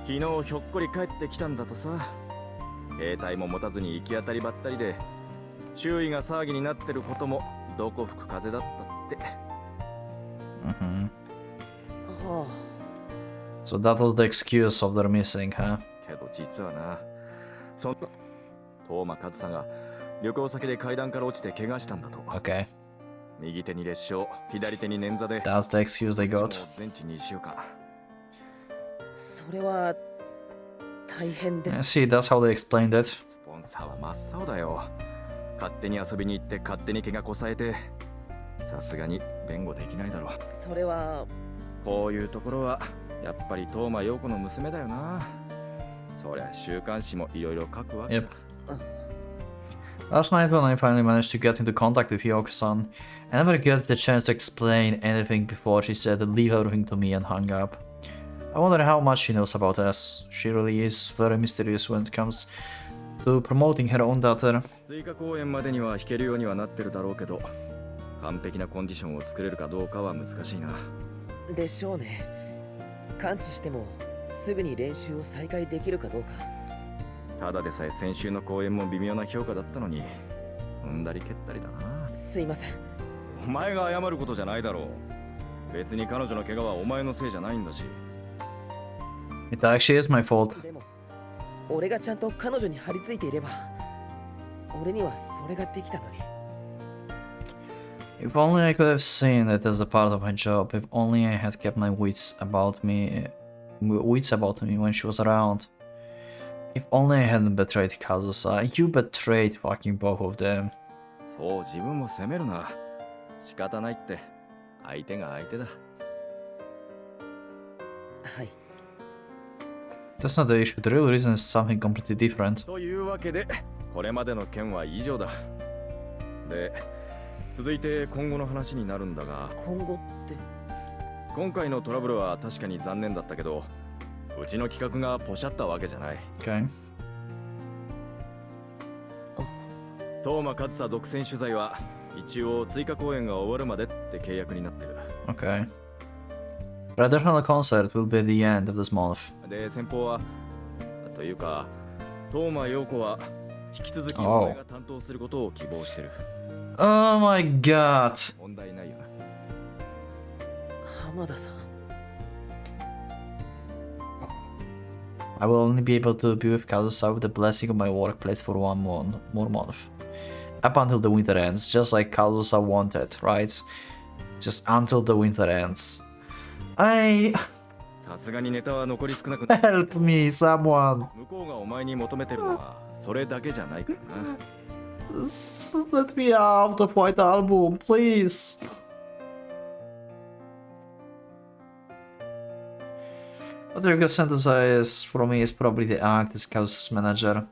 昨日ひょっこり帰ってきたんだとさ。兵隊も持たずに行き当たりばったりで、周囲が騒ぎになってることもどこ吹く風だったって。So that was the excuse of their missing, huh? けど実はな、そんな東間和沙が旅行先で階段から落ちて怪我したんだと。Okay. 右手に裂傷、左手に捻挫で。That's the excuse they got. 全治2週間。それは大変です。See, that's how they explained it. スポンサーは真っ青だよ。勝手に遊びに行って勝手に怪我こさえて、さすがに弁護できないだろう。それはこういうところはやっぱり東間陽子の娘だよな。そりゃ週刊誌もいろいろ書くわけだ。Yep. Last night when I finally managed to get into contact with Yoko-san, I never got the chance to explain anything before she said leave everything to me and hung up. I wonder how much she knows about us. She really is very mysterious when it comes to promoting her own daughter. 追加公演までには弾けるようにはなってるだろうけど、完璧なコンディションを作れるかどうかは難しいな。でしょうね。完治してもすぐに練習を再開できるかどうか。ただでさえ先週の公演も微妙な評価だったのに、踏んだり蹴ったりだな。すいません。お前が謝ることじゃないだろう。別に彼女の怪我はお前のせいじゃないんだし。It actually is my fault. でも俺がちゃんと彼女に張り付いていれば、俺にはそれができたのに。If only I could have seen it as a part of my job. If only I had kept my wits about me when she was around. If only I hadn't betrayed Kazusa. You betrayed fucking both of them. そう自分を責めるな。仕方ないって。相手が相手だ。はい。That's not the issue. The real reason is something completely different. というわけで、これまでの件は以上だ。で、続いて今後の話になるんだが。今後って？今回のトラブルは確かに残念だったけど、うちの企画がポシャったわけじゃない。Okay. 東間和沙独占取材は一応追加公演が終わるまでって契約になってる。Okay. The additional concert will be the end of this month. で、先方はというか東間陽子は引き続きお前が担当することを希望してる。Oh my god. 問題ないよな。浜田さん。I will only be able to be with Kazusa with the blessing of my workplace for one more month. Up until the winter ends, just like Kazusa wanted, right? Just until the winter ends.さすがにネタは残り少なくHelp me, someone! 向こうがお前に求めてるのはそれだけじゃないからな。Let me out of White Album, please! What you can synthesize from me is probably the act as Kazusa's manager.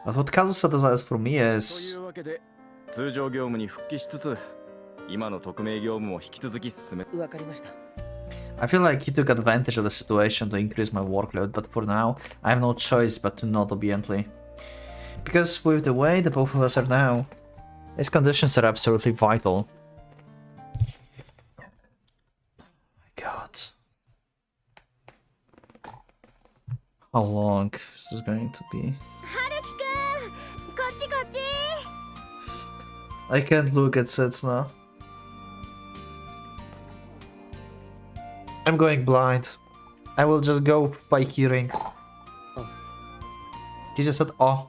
But what Kazusa desires from me と is... いうわけで通常業務に復帰しつつ今の匿名業務も引き続き進め。わかりました。I feel like he took advantage of the situation to increase my workload, but for now, I have no choice but to nod obediently. Because with the way the both of us are now, his conditions are absolutely vital. My god. How long is this going to be? I can't look at Setsuna. I'm going blind. I will just go by hearing. Oh. He just said, oh.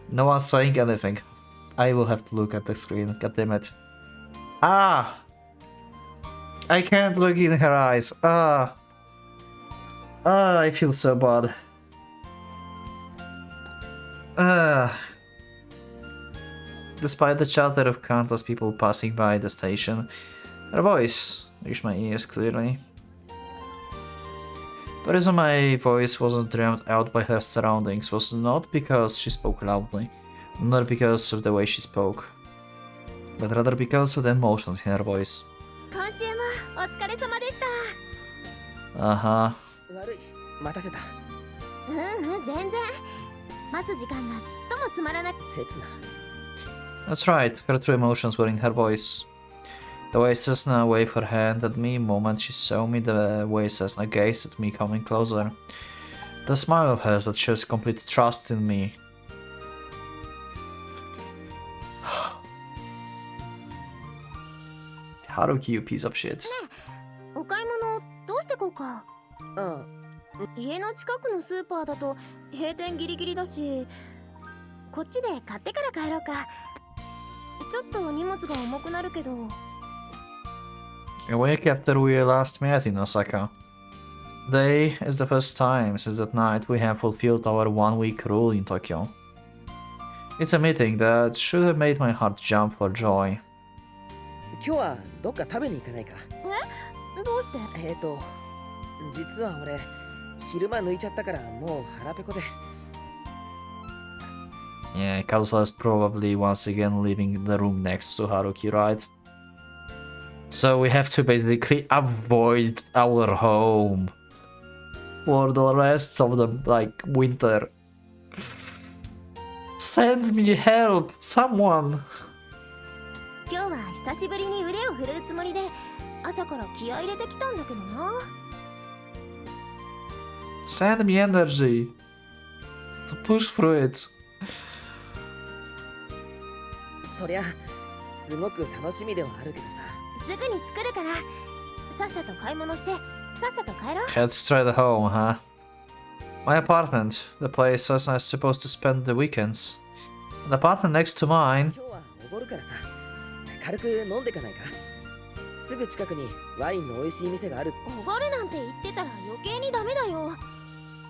No one's saying anything. I will have to look at the screen. God damn it. Ah! I can't look in her eyes. Ah! Ah, I feel so bad. Ah. Despite the chatter of countless people passing by the station, her voice reached my ears clearly. The reason my voice wasn't drowned out by her surroundings was not because she spoke loudly, not because of the way she spoke, but rather because of the emotions in her voice. Uh-huh. 悪い。待たせた。全然。待つ時間がちっともつまらなく。刹那。That's right, her true emotions were in her voice. The way Cessna waved her hand at me, moment she saw me, the way Cessna gazed at me coming closer. The smile of hers that shows complete trust in me. Haruki, you piece of shit. お買い物どうしてこうか。あ家の近くのスーパーだと閉店ギリギリだし、こっちで買ってから帰ろうか。ちょっと荷物が重くなるけど。A week after we last met in Osaka. Today is the first time since that night we have fulfilled our 1-week rule in Tokyo. It's a meeting that should have made my heart jump for joy. 今日はどっか食べに行かないか。どうして？実は俺昼間抜いちゃったからもう腹ペコで。Yeah, Kazusa is probably once again leaving the room next to Haruki, right? So we have to basically avoid our home for the rest of the, like, winter. Send me help, someone! 今日は久しぶりに腕を振るうつもりで朝から気合い入れてきたんだけどな。Send me energy to push through it. そりゃすごく楽しみではあるけどさ。すぐに作るからさっさと買い物してさっさと帰ろう。 Head straight home, huh? My apartment, the place I was supposed to spend the weekends. The apartment next to mine. 今日はおごるからさ。軽く飲んでかないか。すぐ近くにワインの美味しい店がある。おごるなんて言ってたら余計にダメだよ。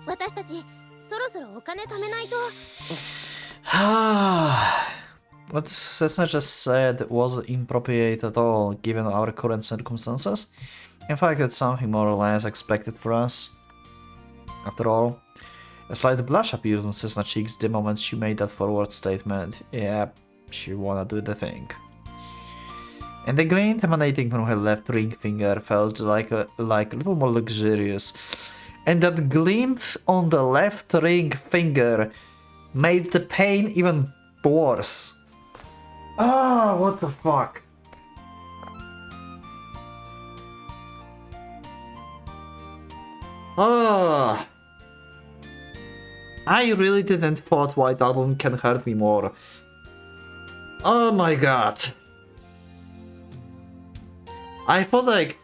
私たちそろそろお金貯めないと。What Cessna just said wasn't inappropriate at all, given our current circumstances. In fact, it's something more or less expected for us. After all, a slight blush appeared on Cessna's cheeks the moment she made that forward statement. Yeah, she wanna do the thing. And the glint emanating from her left ring finger felt like a little more luxurious. And that glint on the left ring finger made the pain even worse. Ah, what the fuck? Ah, I really didn't thought White Album can hurt me more. Oh my god. I thought like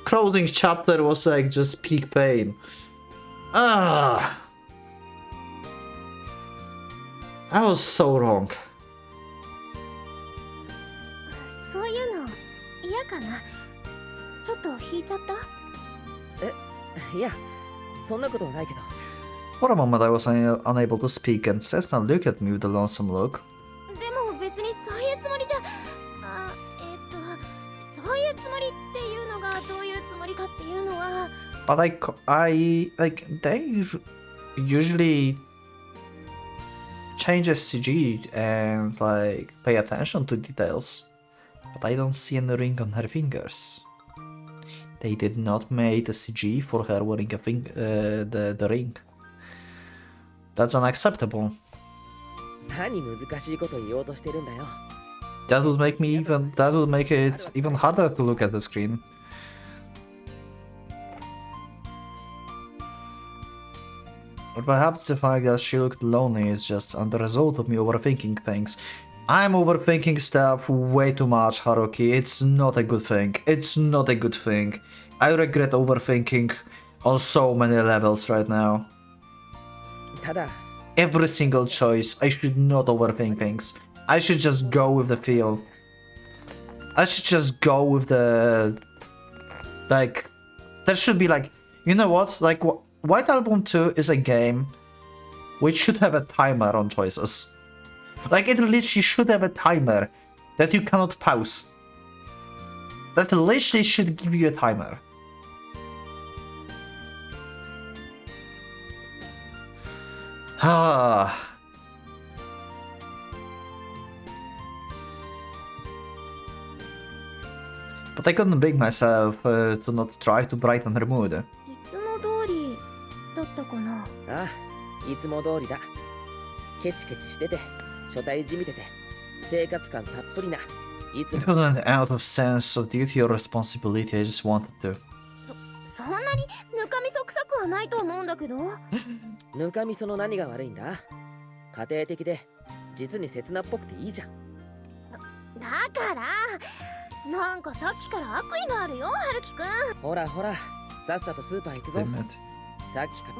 closing chapter was like just peak pain. Ah, I was so wrong. そういうの嫌かな。ちょっと引いちゃった。いや、そんなことはないけど。 For a moment I was unable to speak and Cessna looked at me with a lonesome look. でも別にそういうつもりじゃ。そういうつもりっていうのがどういうつもりかっていうのは。But I they usually change SCG and like pay attention to details. But I don't see any ring on her fingers. They did not make a CG for her wearing the ring. That's unacceptable. 何難しいこと言おうとしてるんだよ。That would make it even harder to look at the screen. Or perhaps the fact that she looked lonely is just the result of me overthinking things. I'm overthinking stuff way too much, Haruki. It's not a good thing. It's not a good thing. I regret overthinking on so many levels right now. ただ、 Every single choice, I should not overthink things. I should just go with the feel. I should just go with the... Like, there should be like... You know what? Like, White Album 2 is a game which should have a timer on choices. Like, it literally should have a timer that you cannot pause. That literally should give you a timer. Ah. But I couldn't bring myself to not try to brighten her mood. いつも通りだったかな。ああ、いつも通りだ。ケチケチしてて、初対じみてて、生活感たっぷりな、いつ It も wasn't out of sense of duty or responsibility, I just wanted to. そんなにぬかみそ臭くはないと思うんだけど。ぬかみその何が悪いんだ。家庭的で実に切なっぽくていいじゃん。だからなんかさっきから悪意があるよ、春樹くん。ほらほら、さっさとスーパー行くぞ。 Damn it. さっきか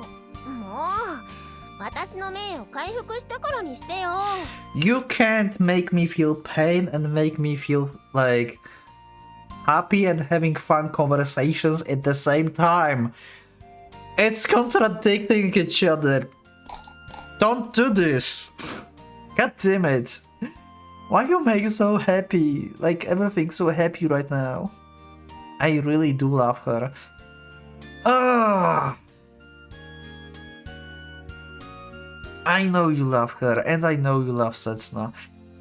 らもう私の名誉回復したからにしてよ。 You can't make me feel pain and make me feel like happy and having fun conversations at the same time. It's contradicting each other. Don't do this. God damn it. Why you make so happy? Like everything's so happy right now. I really do love her. Ah. I know you love her, and I know you love Setsuna.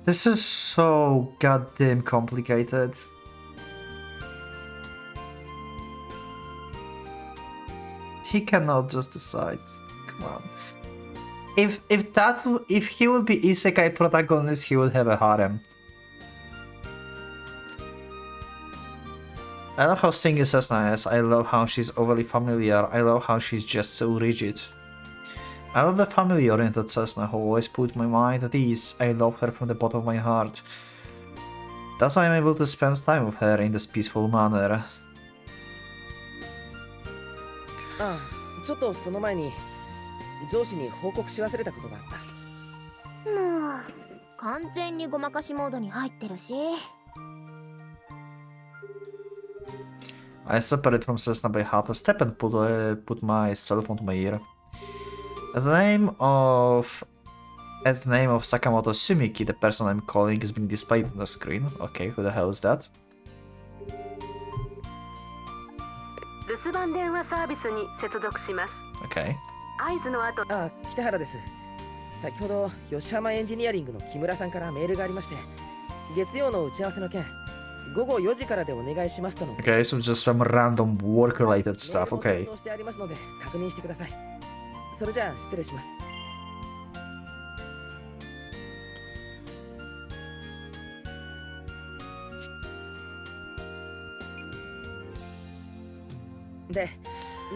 This is so goddamn complicated. He cannot just decide. Come on. If he would be isekai protagonist, he would have a harem. I love how stingy Setsuna is. I love how she's overly familiar. I love how she's just so rigid. I love the family-oriented Cessna who always put my mind at ease. I love her from the bottom of my heart. That's why I'm able to spend time with her in this peaceful manner. ああ、ちょっとその前に上司に報告し忘れたことがあった。もう完全にごまかしモードに入ってるし。 I separated from Cessna by half a step and put my cell phone to my ear. As the name of Sakamoto Sumiki, the person I'm calling, is being displayed on the screen. Okay, who the hell is that? 留守番電話サービスに接続します。 Okay. 合図の後、ああ、北原です。先ほど吉浜エンジニアリングの木村さんからメールがありまして、月曜の打ち合わせの件、午後4時からでお願いしますとの。 Okay, so just some random work-related stuff. メールを Okay. 転送してありますので確認してください。それじゃあ失礼します。で、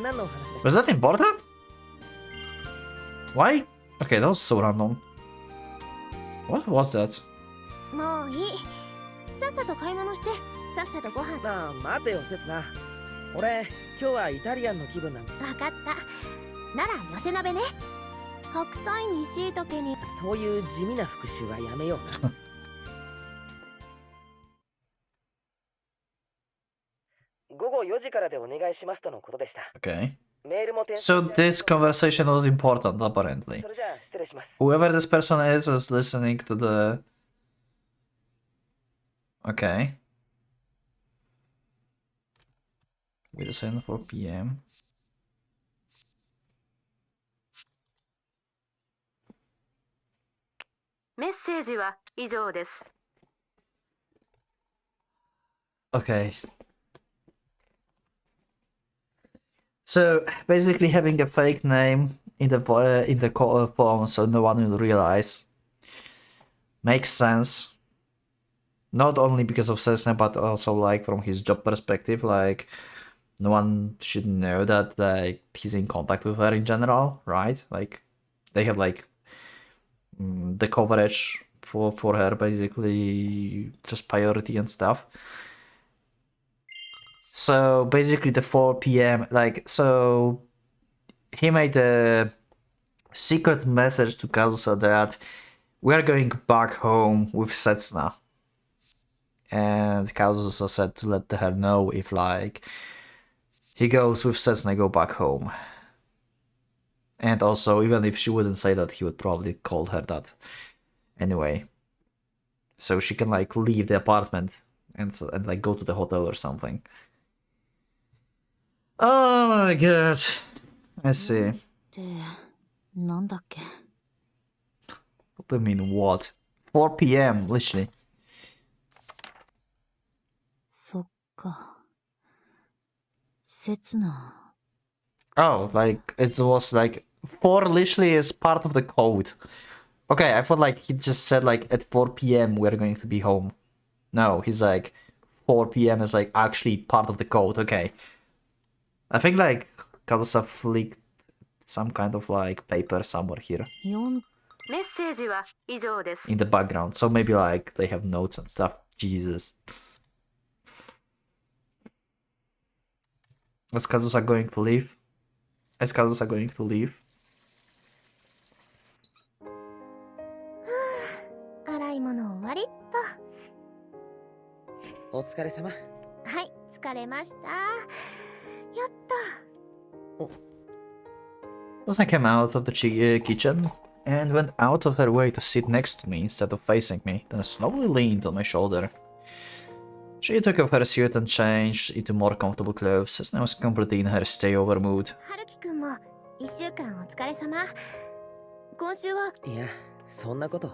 何のお話だ。 Was that important? Why? Okay, that was so random. What was that? もういい。さっさと買い物して、さっさとご飯。なあ、待てよ、せつな。俺、今日はイタリアンの気分なんだ。わかった。なら寄せ鍋ね。白菜に椎茸に。そういう地味な復習はやめような。午後4時からでお願いしますとのことでした。 Okay. メールも転 So 送してあり this ます conversation was important, apparently. それじゃあ失礼します。 Whoever this person is listening to the... Okay. Wait a second, 4 p.m. メッセージは以上です。 Okay. So basically having a fake name in the phone so no one will realize makes sense. Not only because of Cessna, but also like from his job perspective, like no one should know that like he's in contact with her in general, right? Like they have like the coverage for her, basically just priority and stuff. So basically the 4 p.m. like so he made a secret message to Kazusa that we are going back home with Setsuna. And Kazusa said to let her know if like he goes with Setsuna, go back home. And also even if she wouldn't say that, he would probably call her that anyway. So she can like leave the apartment and like go to the hotel or something. Oh my god. I see. ってなんだっけ。 What do you mean what? 4 p.m. literally. そっか。刹那。 Oh, like it was like 4 literally is part of the code. Okay, I thought like he just said like at 4 p.m. we're going to be home. No, he's like 4 p.m. is like actually part of the code. Okay. I think like Kazusa flicked some kind of like paper somewhere here 4メッセージは以上です。 in the background. So maybe like they have notes and stuff. Jesus. Is Kazusa going to leave? Is Kazusa going to leave? 洗い物終わりっお疲れ様。と。はい、疲れました。やった。 Kazusa came out of the kitchen and went out of her way to sit next to me instead of facing me, then slowly leaned on my shoulder. She took off her suit and changed into more comfortable clothes, as I was completely in her stay-over mood. はるきくんも1週間お疲れ様。今週は。いや、そんなこと。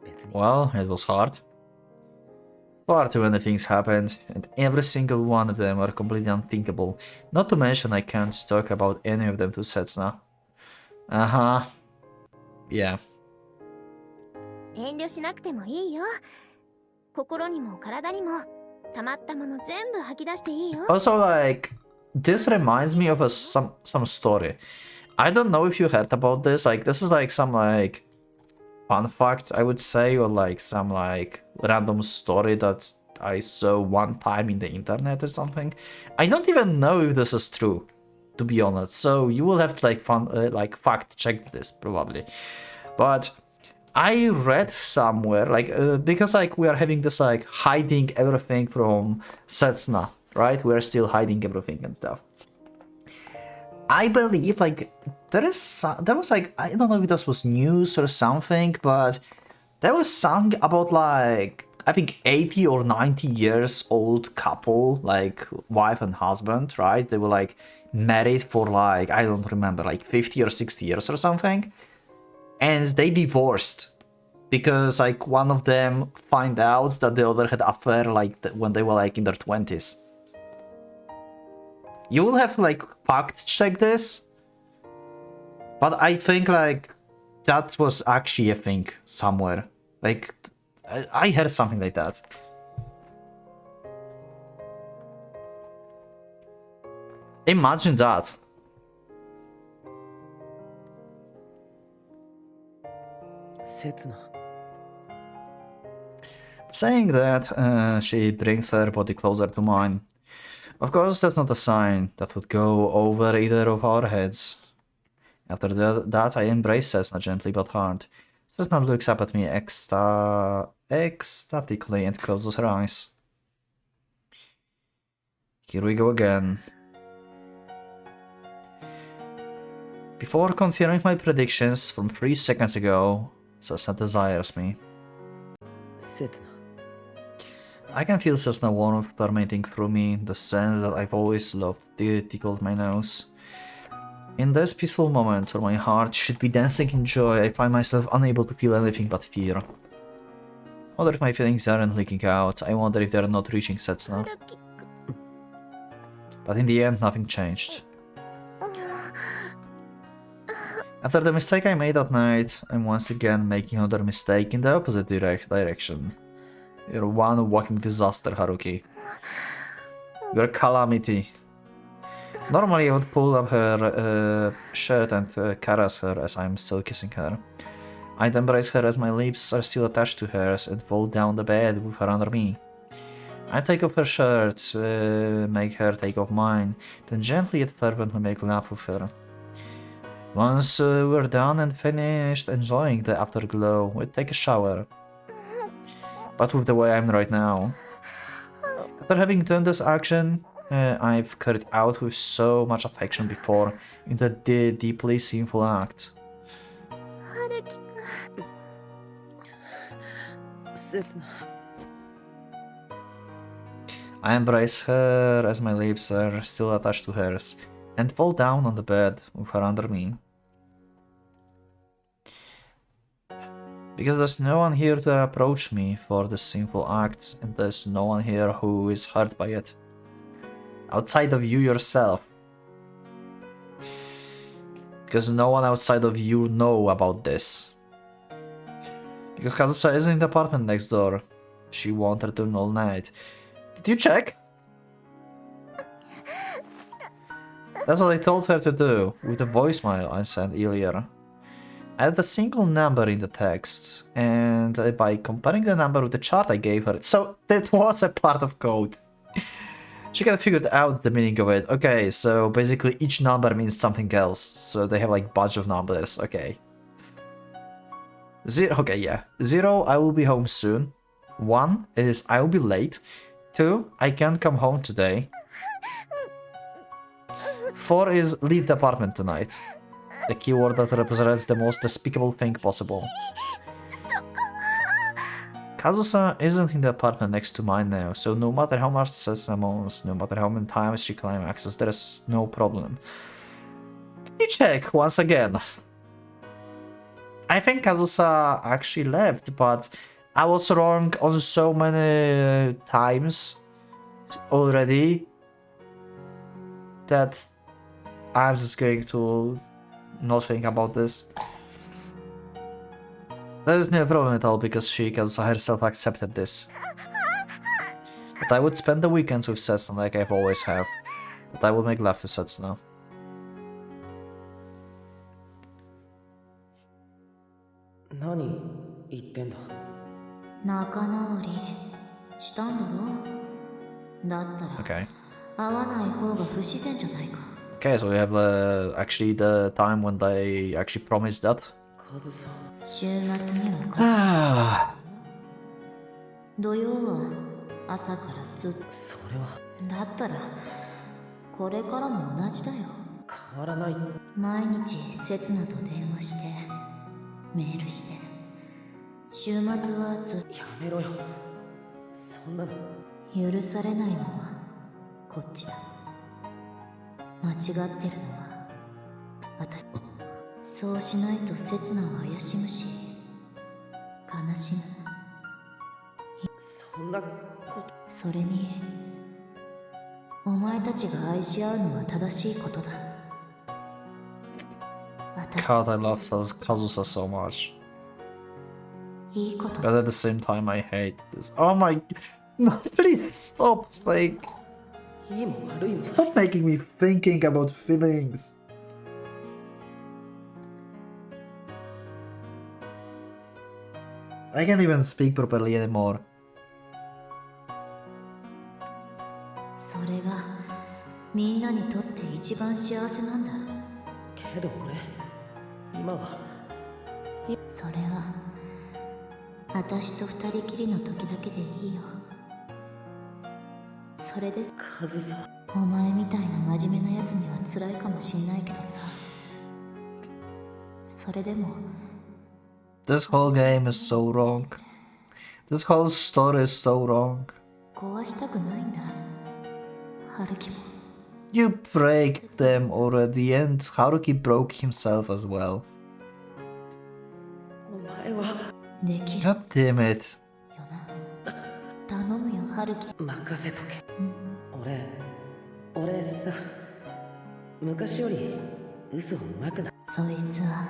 別に。 Well, it was hard. Far too many things happened, and every single one of them are completely unthinkable. Not to mention I can't talk about any of them to Setsuna. Uh-huh. Yeah. 遠慮しなくてもいいよ。心にも体にも溜まったもの全部吐き出していいよ。 Also, like, this reminds me of some story. I don't know if you heard about this. Like, this is like some like fun fact, I would say, or like some like random story that I saw one time in the internet or something. I don't even know if this is true, to be honest. So you will have to like fact check this probably. But I read somewhere because like we are having this like hiding everything from Setsuna, right? We are still hiding everything and stuff. I believe like there was like, I don't know if this was news or something, but there was something about like I think 80 or 90 years old couple, like wife and husband, right? They were like married for like, I don't remember, like 50 or 60 years or something, and they divorced because like one of them find out that the other had affair like when they were like in their 20s. You will have to like fact check this, but I think like that was actually a thing somewhere. Like I heard something like that. Imagine that. Setsuna. Saying that, she brings her body closer to mine. Of course, that's not a sign that would go over either of our heads. After that, I embrace Cessna gently but hard. Cessna looks up at me ecstatically and closes her eyes. Here we go again. Before confirming my predictions from 3 seconds ago, Cessna desires me. Setsuna. I can feel Cessna warmth permeating through me, the scent that I've always loved tickled my nose. In this peaceful moment where my heart should be dancing in joy, I find myself unable to feel anything but fear. I wonder if my feelings aren't leaking out, I wonder if they're not reaching Setsuna. But in the end, nothing changed. After the mistake I made that night, I'm once again making another mistake in the opposite direction. You're one walking disaster, Haruki. You're a calamity. Normally I would pull up her shirt and caress her as I'm still kissing her. I'd embrace her as my lips are still attached to hers and fall down the bed with her under me. I'd take off her shirt, make her take off mine, then gently yet fervently make love with her. Once we're done and finished enjoying the afterglow, we'd take a shower. But with the way I'm right now. After having done this action, I've carried out with so much affection before into a deeply sinful act. Setsuna. I embrace her as my lips are still attached to hers, and fall down on the bed with her under me. Because there's no one here to approach me for this sinful act, and there's no one here who is hurt by it. Outside of you yourself. Because no one outside of you know about this. Because Kazusa is in the apartment next door. She won't return all night. Did you check? That's what I told her to do with the voicemail I sent earlier. Add a single number in the text, and by comparing the number with the chart I gave her, so that was a part of code. She kind of figured out the meaning of it. Okay, so basically each number means something else, so they have like bunch of numbers. Okay. Okay, yeah. 0, I will be home soon. 1 is I will be late. 2, I can't come home today. 4 is leave the apartment tonight. The keyword that represents the most despicable thing possible. Kazusa isn't in the apartment next to mine now, so no matter how much Setsuna moans, no matter how many times she claims access, there is no problem. Let me check once again. I think Kazusa actually left, but I was wrong on so many times already that I'm just going to not think about this. There is no problem at all because Kazusa herself accepted this. But I would spend the weekends with Setsuna like I've always have. But I will make love to Setsuna. Nani言ってんだ。仲直りしたんだろ。だったら Okay. 会わない方が不自然じゃないか。Okay, so we have actually the time when they actually promised that. カズさん。週末には Ah. 土曜は朝からずっと。それはだったらこれからも同じだよ。変わらない。毎日刹那と電話してメールして週末はずっと。やめろよ。そんなの。許されないのはこっちだ。間違ってるのは私。そうしないと刹那を怪しむし悲しむ。そんなこと。それにお前たちが愛し合うのは正しいことだ。私 God, I love Kazusa so much. いいこと。 But at the same time, I hate this. Oh my... No, please stop, like... いいも悪いも。Stop making me thinking about feelings. I can't even speak properly anymore. それがみんなにとって一番幸せなんだ。けど俺今は。それは私と二人きりの時だけでいいよ。それです。カズさん。お前みたいな真面目なやつには辛いかもしんないけどさ。それでも This whole game is so wrong. This whole story is so wrong. 壊したくないんだ。春樹も。You break them already, and Haruki broke himself as well. お前はできる God damn it. よな。頼むよ春樹。任せとけ。俺さ、昔より嘘うまくな。そいつは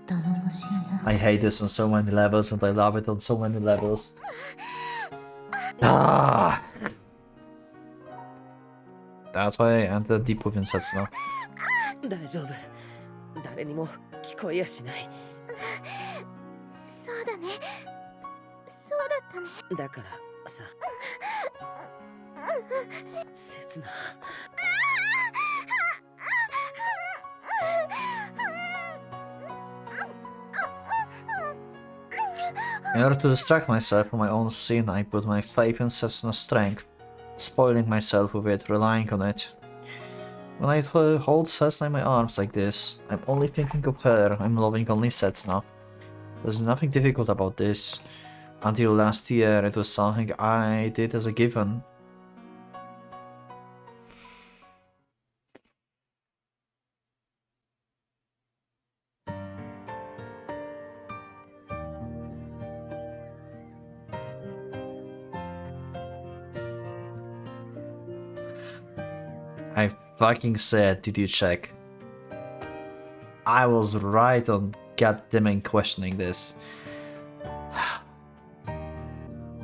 頼もしいな。 I hate this on so many levels, and I love it on so many levels. Ah! That's why I entered deep within Setsuna. 大丈夫。誰にも聞こえやしない。そうだね。そうだったね。だからさ、切な。In order to distract myself from my own sin, I put my faith in Setsuna's strength, spoiling myself with it, relying on it. When I hold Setsuna in my arms like this, I'm only thinking of her, I'm loving only Setsuna. There's nothing difficult about this. Until last year, it was something I did as a given. I fucking said, did you check? I was right on goddammit questioning this.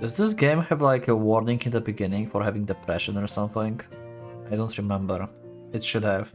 Does this game have like a warning in the beginning for having depression or something? I don't remember. It should have.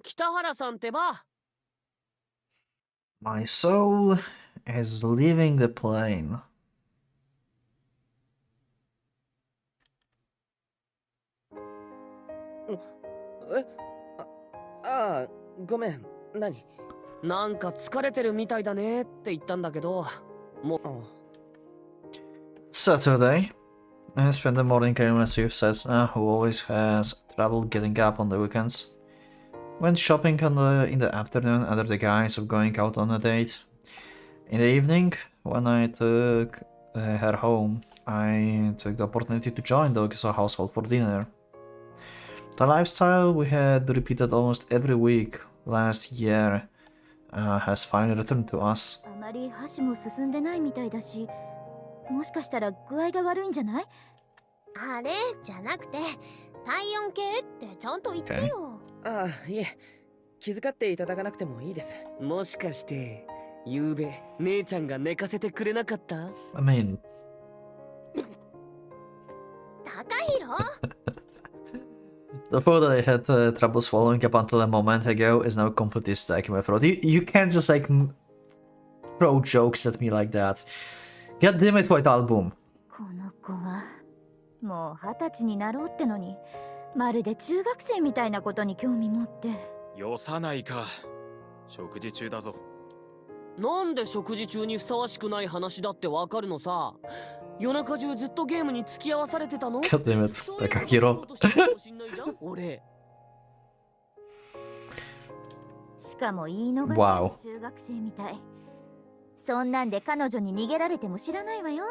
北原さんってば。 My soul is leaving the plane. ああ、ごめん。何？なんか疲れてるみたいだねって言ったんだけど、もう。 Saturday. I spent the morning in with Seth, who always has trouble getting up on the weekends. Went shopping in the afternoon under the guise of going out on a date. In the evening, when I took her home, I took the opportunity to join the household for dinner. The lifestyle we had repeated almost every week last year has finally returned to us. あまり箸も進んでないみたいだし、もしかしたら具合が悪いんじゃない？あれじゃなくて体温計ってちゃんと言ってよ。ああ、いえ。気遣っていただかなくてもいいです。もしかして、ゆうべ姉ちゃんが寝かせてくれなかった？ I mean... 高弘 The food that I had trouble swallowing up until a moment ago is now completely stuck in my throat. You can't just like throw jokes at me like that. God damn it, White Album. この子はもう20歳になろうってのに、まるで中学生みたいなことに興味持って。よさないか。食事中だぞ。なんで食事中にふさわしくない話だってわかるのさ。夜中中ずっとゲームに付き合わされてたの？ God damn it, Takahiro. 俺。しかも言い逃れ Wow. の中学生みたい。そんなんで彼女に逃げられても知らないわよ。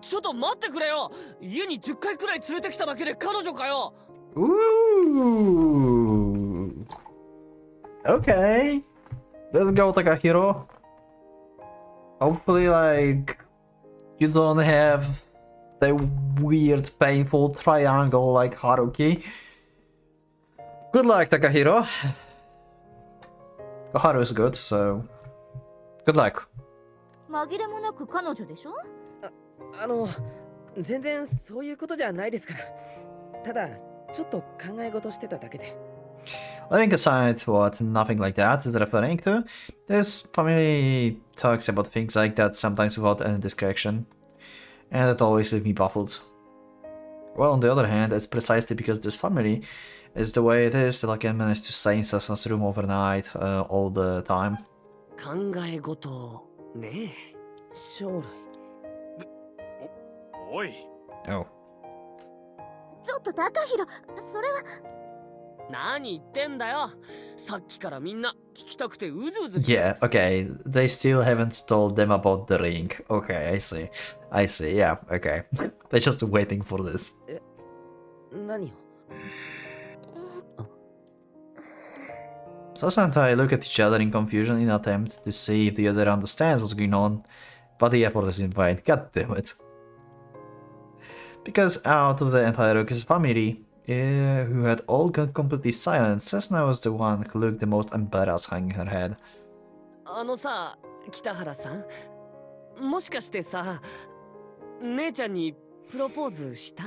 ちょっと待ってくれよ。家に10回くらい連れてきただけで彼女かよ。 Ooh. Okay. Let's go, Takahiro. Hopefully, like, you don't have the weird, painful triangle like Haruki. Good luck, Takahiro. Haru is good, so good luck. 紛れもなく彼女でしょ？全然そういうことじゃないですから。ただ、ちょっと考え事してただけで。Leaving aside what nothing like that is referring to, this family talks about things like that sometimes without any discretion, and it always leaves me baffled. Well, on the other hand, it's precisely because this family is the way it is that I can manage to stay in Sasana's room overnight all the time. 考え事ね。将来。おい。 Oh. ちょっと高弘、それは。何言ってんだよ。さっきからみんな聞きたくてうずうず。 Yeah, okay. They still haven't told them about the ring. Okay, I see. I see, yeah, okay. They're just waiting for this. 何を？ Sasha and I look at each other in confusion in an attempt to see if the other understands what's going on, but the effort is in vain. God damn it. Because out of the entire Roku's family, who had all gone completely silent, Sasna was the one who looked the most embarrassed hanging her head. さ、北原さん、もしかしてさ、姉ちゃんにプロポーズした？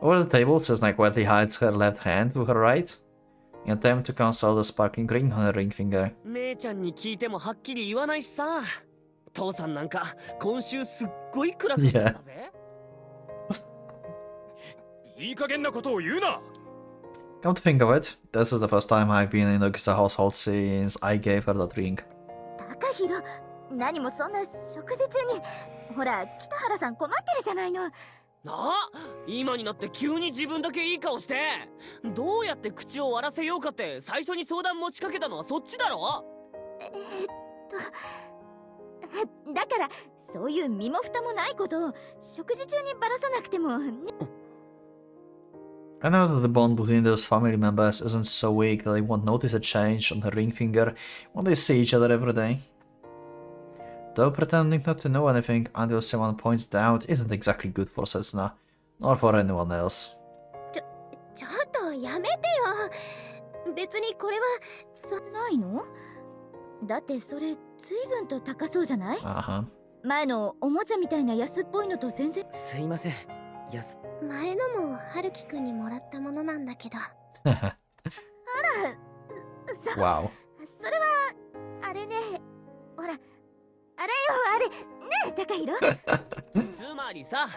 Over the table, Sasna quietly hides her left hand with her right, in an attempt to console the sparkling ring on her ring finger. 姉ちゃんに聞いてもはっきり言わないしさ。父さんなんか今週すっごい暗かったんだぜ。いい加減なことを言うな。 Come to think of it, this is the first time I've been in Nogisa household since I gave her that ring. 高弘、何もそんな食事中に。ほら、北原さん困ってるじゃないの。今になって急に自分だけいい顔して、どうやって口を割らせようかって最初に相談持ちかけたのはそっちだろ。だからそういう身も蓋もないことを食事中にばらさなくてもね。 I know that the bond between those family members isn't so weak that they won't notice a change on her ring finger when they see each other every day. Though pretending not to know anything until someone points it out isn't exactly good for Setsuna, nor for anyone else. ちょっとやめてよ。別にこれはないの？だってそれ随分と高そうじゃない？ Uh-huh. 前のおもちゃみたいな安っぽいのと全然。すいません。前のも春樹くんにもらったものなんだけど。そ Wow. それはあれね。ほら、あれよあれねえ高弘。つまりさ、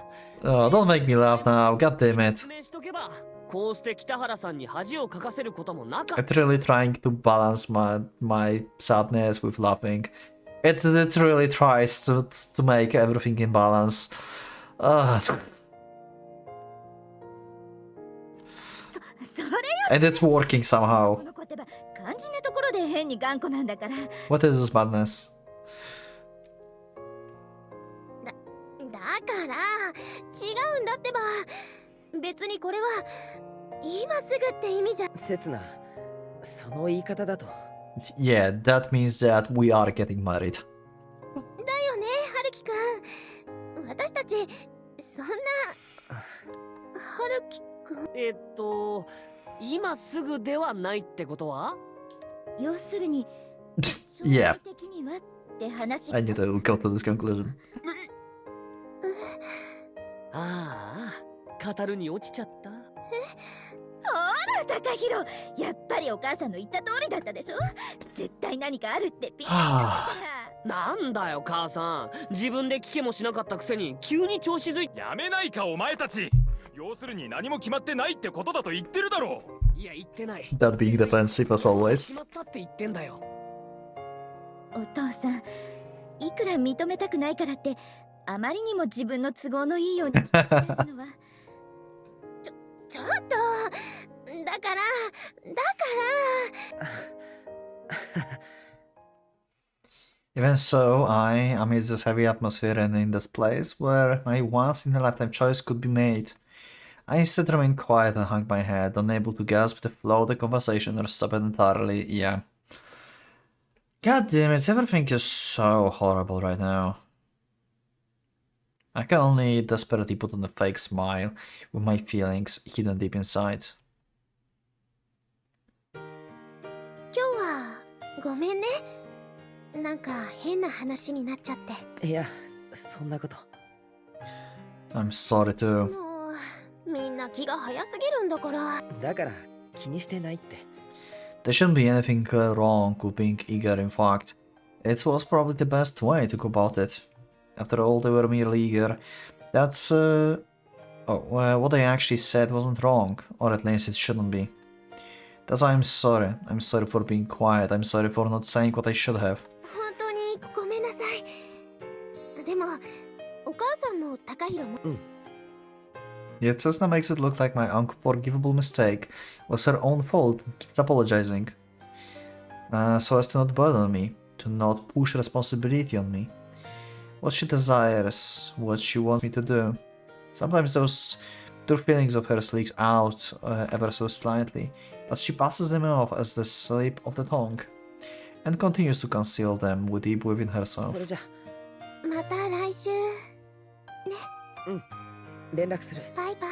Oh, don't make me laugh now, god damn it. 説明しとけば、こうして北原さんに恥をかかせることもなかった。 It's really trying to balance my sadness with laughing. It really tries to make everything in balance. And it's working somehow. この言葉肝心なところで変に頑固なんだから。 What is this madness? だから違うんだってば。別にこれは今すぐって意味じゃ。刹那、その言い方だと。Yeah, that means that we are getting married. だよね、春樹くん。私たちそんな。春樹くん。今すぐではないってことは？要するに Yeah. 将来的にはって話。 I knew that we'll come to this conclusion. ああ、語るに落ちちゃった。ほら高弘、やっぱりお母さんの言った通りだったでしょ。絶対何かあるってピンときたから。なんだよ母さん、自分で聞けもしなかったくせに急に調子づいて。やめないかお前たち。要するに何も決まってないってことだと言ってるだろう。いや言ってない。 That being defensive as always. 決まったって言ってんだよ。お父さん、いくら認めたくないからってあまりにも自分の都合のいいように聞かせられるのは。ちょっとだから。Even so, amidst this heavy atmosphere and in this place where my once-in-a-lifetime choice could be made, I instead remained quiet and hung my head, unable to grasp the flow of the conversation or stop it entirely. Yeah. God damn it, everything is so horrible right now. I can only desperately put on a fake smile with my feelings hidden deep inside. 今日はごめんね。なんか変な話になっちゃって。いや、そんなこと。I'm sorry too. もうみんな気が早すぎるんだから。だから気にしてないって。There shouldn't be anything wrong with being eager, in fact. It was probably the best way to go about it. After all, they were merely eager. That's, what they actually said wasn't wrong, or at least it shouldn't be. That's why I'm sorry. I'm sorry for being quiet. I'm sorry for not saying what I should have. 本当にごめんなさい。でもお母さんも高弘も。Yet Cessna makes it look like my unforgivable mistake was her own fault and keeps apologizing. So as to not burden me, to not push responsibility on me. What she desires, what she wants me to do. Sometimes those true feelings of hers leaks out ever so slightly, but she passes them off as the slip of the tongue, and continues to conceal them deep within herself. それじゃ。また来週ね。連絡する。バイバイ。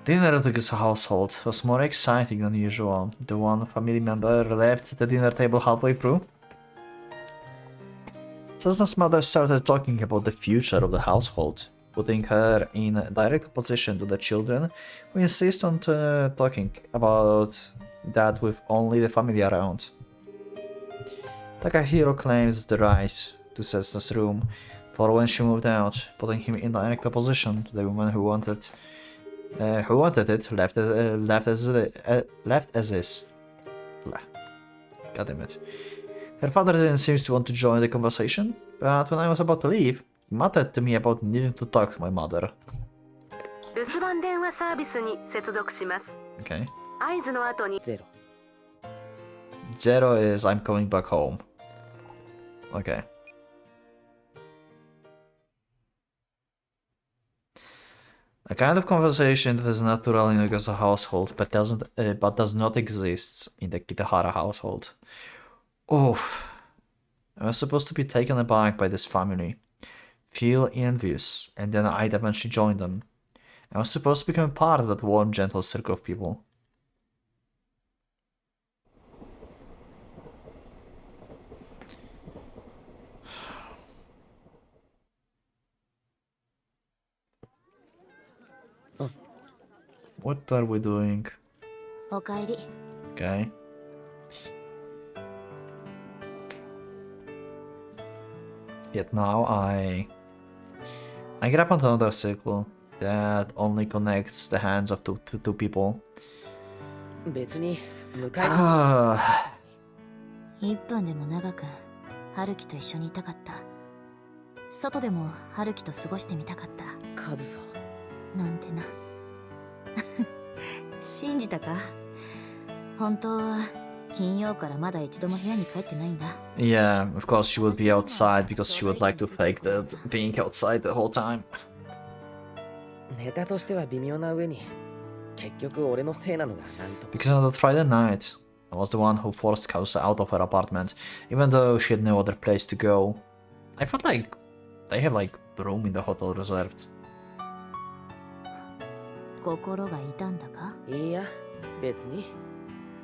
Dinner at the household was more exciting than usual. The one family member left the dinner table halfway through. Cessna's mother started talking about the future of the household, putting her in direct opposition to the children, who insist on talking about that with only the family around. Takahiro claimed the right to Cessna's room, for when she moved out, putting him in direct opposition to the woman who wanted it left as is. God damn it. Her father didn't seem to want to join the conversation, but when I was about to leave, he muttered to me about needing to talk to my mother. 留守番電話サービスに接続します。 Okay. 合図の後にゼロ。 Zero is I'm coming back home. Okay. A kind of conversation that is natural in the Gozo household, but does not exist in the Kitahara household. Oh, I was supposed to be taken aback by this family, feel envious, and then I'd eventually join them. I was supposed to become part of that warm, gentle circle of people. What are we doing? おかえり。 Okay. Yet now I get up onto another circle that only connects the hands of two people. 別に迎えに Ah, 1分でも長く春樹と一緒にいたかった。外でも春樹と過ごしてみたかった。カズさ。なんてな。信じたか？本当は金曜からまだ一度も部屋に帰ってないんだ。 yeah, of course she would be outside because she would like to fake that being outside the whole time. ネタとしては微妙な上に結局俺のせいなのがなんと。 Because on that Friday night, I was the one who forced Kausa out of her apartment, even though she had no other place to go. I felt like they have like room in the hotel reserved. 心が痛んだか？いや、別に。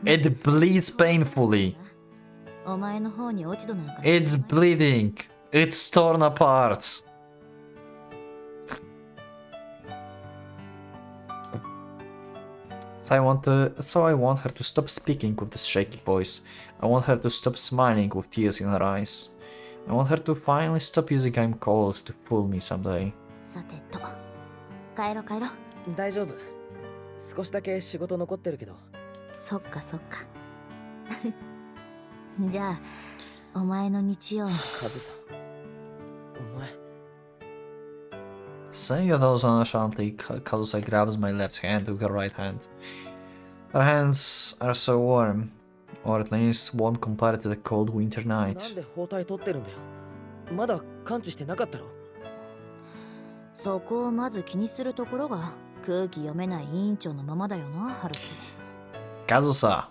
It bleeds painfully. お前の方に落ち度なんか。 It's bleeding. It's torn apart. So I want her to stop speaking with this shaky voice. I want her to stop smiling with tears in her eyes. I want her to finally stop using I'm cold to fool me someday. さてと、帰ろ帰ろ。大丈夫。少しだけ仕事残ってるけど。そっかそっか。じゃあ、お前の日曜。カズさん。お前。 Saying that also nonchalantly, Kazusa grabs my left hand with her right hand. Her hands are so warm, or at least warm compared to the cold winter な night. んで包帯取ってるんだよ。まだ完治してなかったろ。そこをまず気にするところが空気読めない委員長のままだよな、春樹。 Kazusa,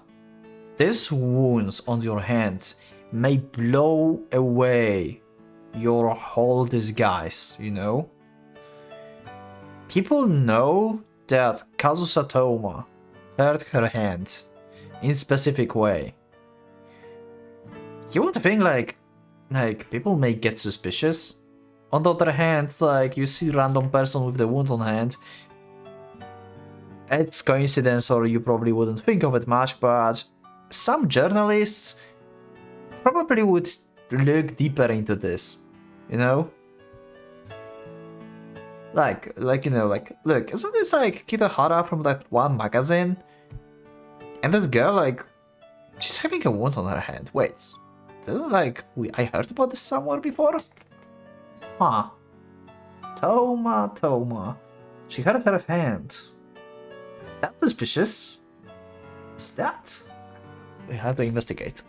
these wounds on your hands may blow away your whole disguise, you know? People know that Kazusa Toma hurt her hand in specific way. You would think like people may get suspicious. On the other hand, like you see random person with the wound on hand. It's coincidence or you probably wouldn't think of it much, but some journalists probably would look deeper into this, you know? Like, you know, like, look, isn't this like Kitahara from that one magazine? And this girl, like, she's having a wound on her hand. Wait, didn't I heard about this somewhere before? Huh. Toma. She hurt her hand. That's suspicious. What's that? We have to investigate.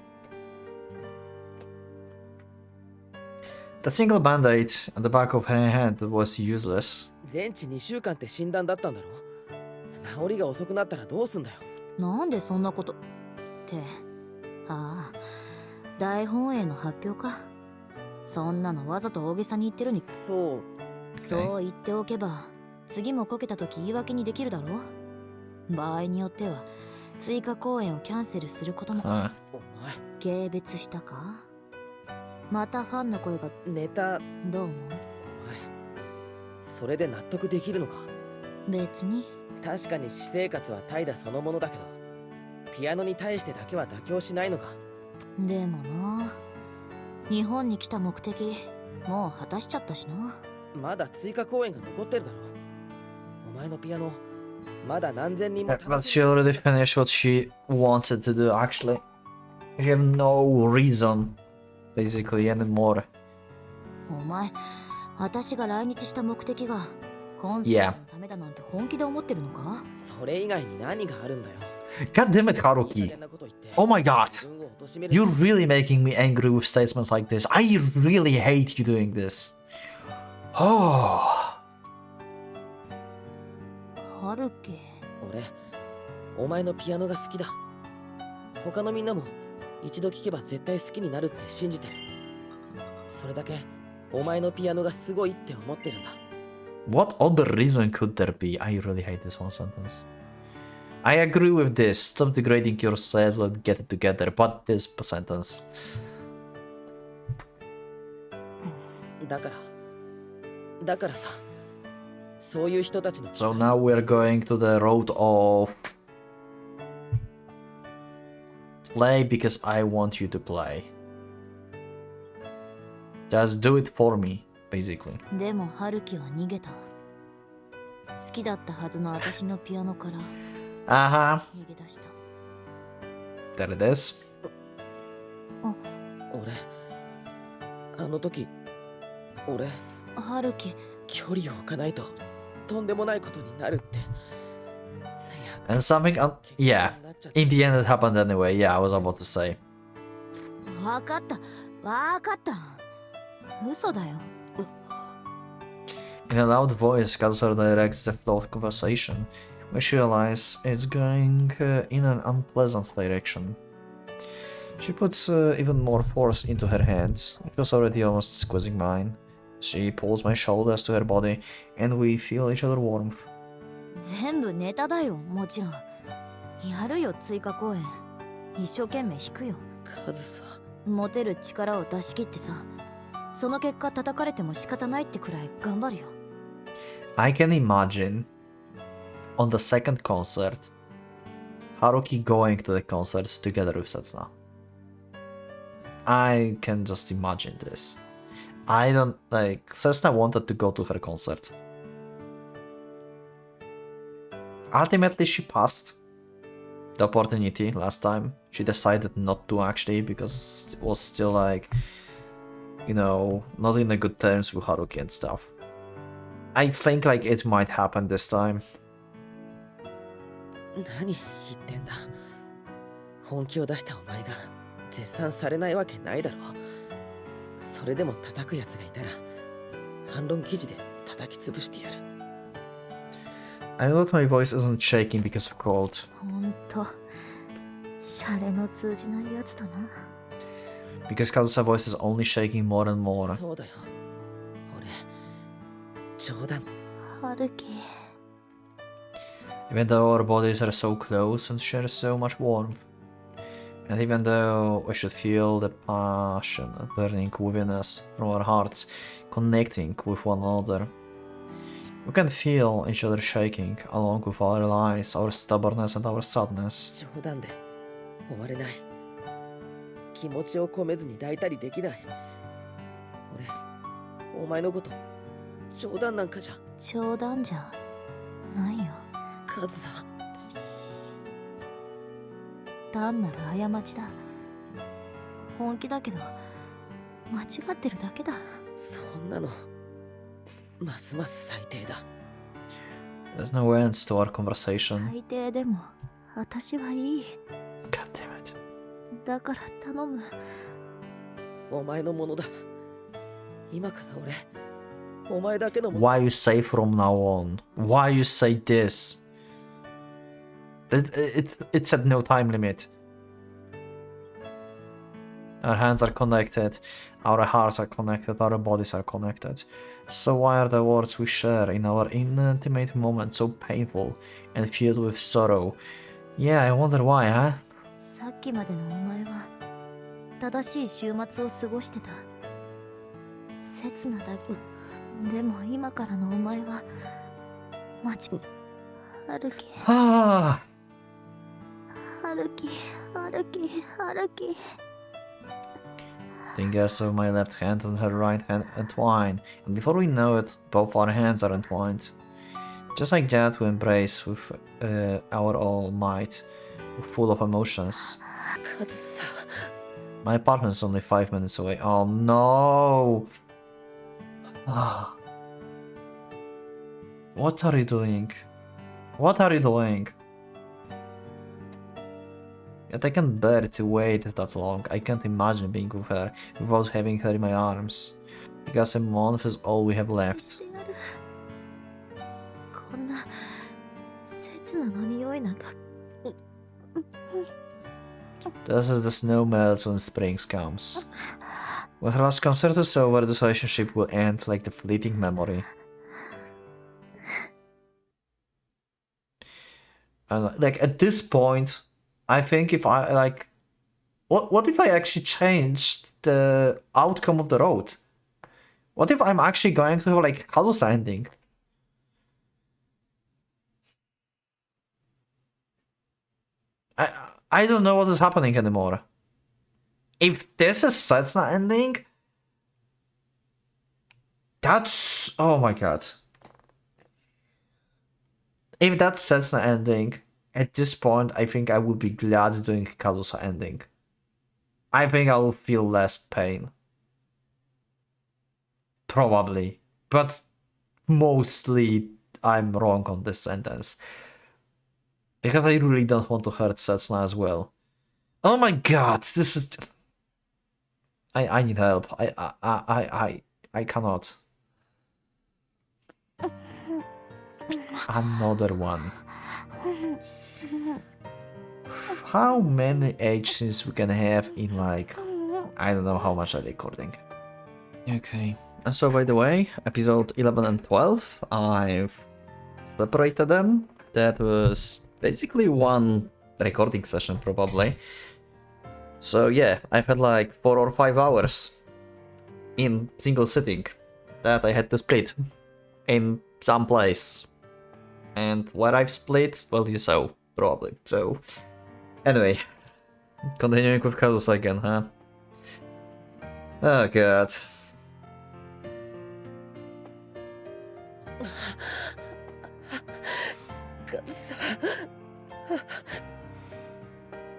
The single band-aid on the back of her hand was useless. 全治2週間って診断だったんだろ。治りが遅くなったらどうすんだよ。なんでそんなことって。ああ、大本営の発表か。そんなのわざと大げさに言ってるに。そう。そう言っておけば、次もこけた時言い訳にできるだろ。場合によっては追加公演をキャンセルすることも。お前。軽蔑したか？またファンの声が。ネタどう思う？お前。それで納得できるのか？別に。確かに私生活は怠惰そのものだけど、ピアノに対してだけは妥協しないのか。でもな、日本に来た目的もう果たしちゃったしな。まだ追加公演が残ってるだろ。お前のピアノまだ何千人も。 But she already finished what she wanted to do, actually. You have no reason, basically, anymore. お前、私が来日した目的がコンサートのためだなんて本気で思ってるのか？それ以外に何があるんだよ。 God damn it, Haruki. Oh my god. You're really making me angry with statements like this. I really hate you doing this. Oh. 春樹。俺、お前のピアノが好きだ。他のみんなも一度聴けば絶対好きになるって信じてる。それだけお前のピアノがすごいって思ってるんだ。 What other reason could there be? I really hate this one sentence. I agree with this. Stop degrading yourself and get it together. But this sentence. だからさ、そういう人たちの。 So now we're going to the road of play because I want you to play. Just do it for me, basically. でも春樹は逃げた。好きだったはずの私のピアノから Uh-huh. 逃げ出した。 There it is. 俺、あの時、俺、春樹。距離を置かないととんでもないことになるって。 And something, yeah. In the end, it happened anyway. Yeah, I was about to say. わかった。嘘だよ。 In a loud voice, Kazusa directs the flow of conversation, which she realizes is going in an unpleasant direction. She puts even more force into her hands, which was already almost squeezing mine. She pulls my shoulders to her body, and we feel each other warmth. 全部ネタだよ、もちろん。やるよ、追加公演。一生懸命弾くよ。カズさ。持てる力を出し切ってさ。その結果叩かれても仕方ないってくらい頑張るよ。I can imagine on the second concert Haruki going to the concert together with Setsuna. I can just imagine this. I don't like Setsuna wanted to go to her concert. Ultimately she passed the opportunity last time. She decided not to actually because it was still like, you know, not in a good terms with Haruki and stuff. I think like it might happen this time. 何言ってんだ。本気を出したお前が絶賛されないわけないだろう。それでも叩くやつがいたら反論記事で叩き潰してやる。I know that my voice isn't shaking because of cold. ほんと、シャレの通じないやつだな。 Because Kazusa's voice is only shaking more and more. そうだよ。俺、冗談。春樹。 Even though our bodies are so close and share so much warmth, and even though we should feel the passion burning within us from our hearts, connecting with one another, we can feel each other shaking along with our lies, our stubbornness, and our sadness. 冗談で終われない。気持ちを込めずに抱いたりできない。俺、お前のこと冗談なんかじゃ。冗談じゃないよ。カズさん。単なる過ちだ。本気だけど間違ってるだけだ。そんなのますます最低だ。 There's no ends to our conversation. 最低でも私はいい。 God damn it. だから頼む。お前のものだ。今から俺、お前だけのもの。 Why you say from now on? Why you say this? It said no time limit. Our hands are connected, our hearts are connected, our bodies are connected. So why are the words we share in our intimate moments so painful and filled with sorrow? Yeah, I wonder why, huh? さっきまでのお前は正しい週末を過ごしてた。刹那だ。でも今からのお前はマジ。春樹。Ah. 春樹、春樹、春樹。 Fingers of my left hand and her right hand entwine, and before we know it, both our hands are entwined. Just like that, we embrace with our all might, full of emotions. カズさ、 My apartment's only 5 minutes away. Oh no! Ah. What are you doing? What are you doing? Yet I can't bear to wait that long. I can't imagine being with her without having her in my arms. Because a month is all we have left. してやる。こんな刹那の匂いなんか。 Just as the snow melts when spring comes. When her last concert is over, this relationship will end like the fleeting memory. And like at this point, I think if I like, what if I actually changed the outcome of the road? What if I'm actually going to like Kazusa ending? I don't know what is happening anymore. If this is Setsuna ending, that's, oh my god. If that's Setsuna ending, at this point I think I would be glad doing Kazusa ending. I think I will feel less pain. Probably. But mostly I'm wrong on this sentence. Because I really don't want to hurt Setsuna as well. Oh my god, this is... I need help. I cannot. Another one. How many age scenes we can have in like... I don't know how much I'm recording. Okay. And so by the way, episode 11 and 12, I've separated them. That was basically one recording session probably. So yeah, I've had like 4 or 5 hours in single sitting that I had to split in some place. And where I've split, well, you saw, probably. So, anyway, continuing with Kazusa again, huh? Oh god.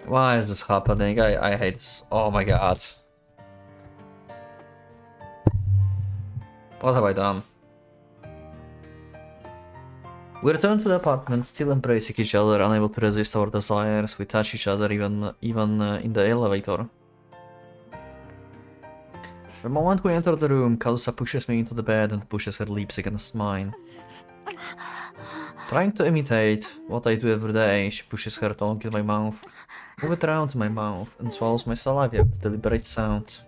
Why is this happening? I hate this. Oh my god. What have I done? We return to the apartment, still embracing each other, unable to resist our desires. We touch each other even in the elevator. The moment we enter the room, Kazusa pushes me into the bed and pushes her lips against mine. Trying to imitate what I do every day, she pushes her tongue in my mouth, move it around in my mouth, and swallows my saliva with deliberate sound.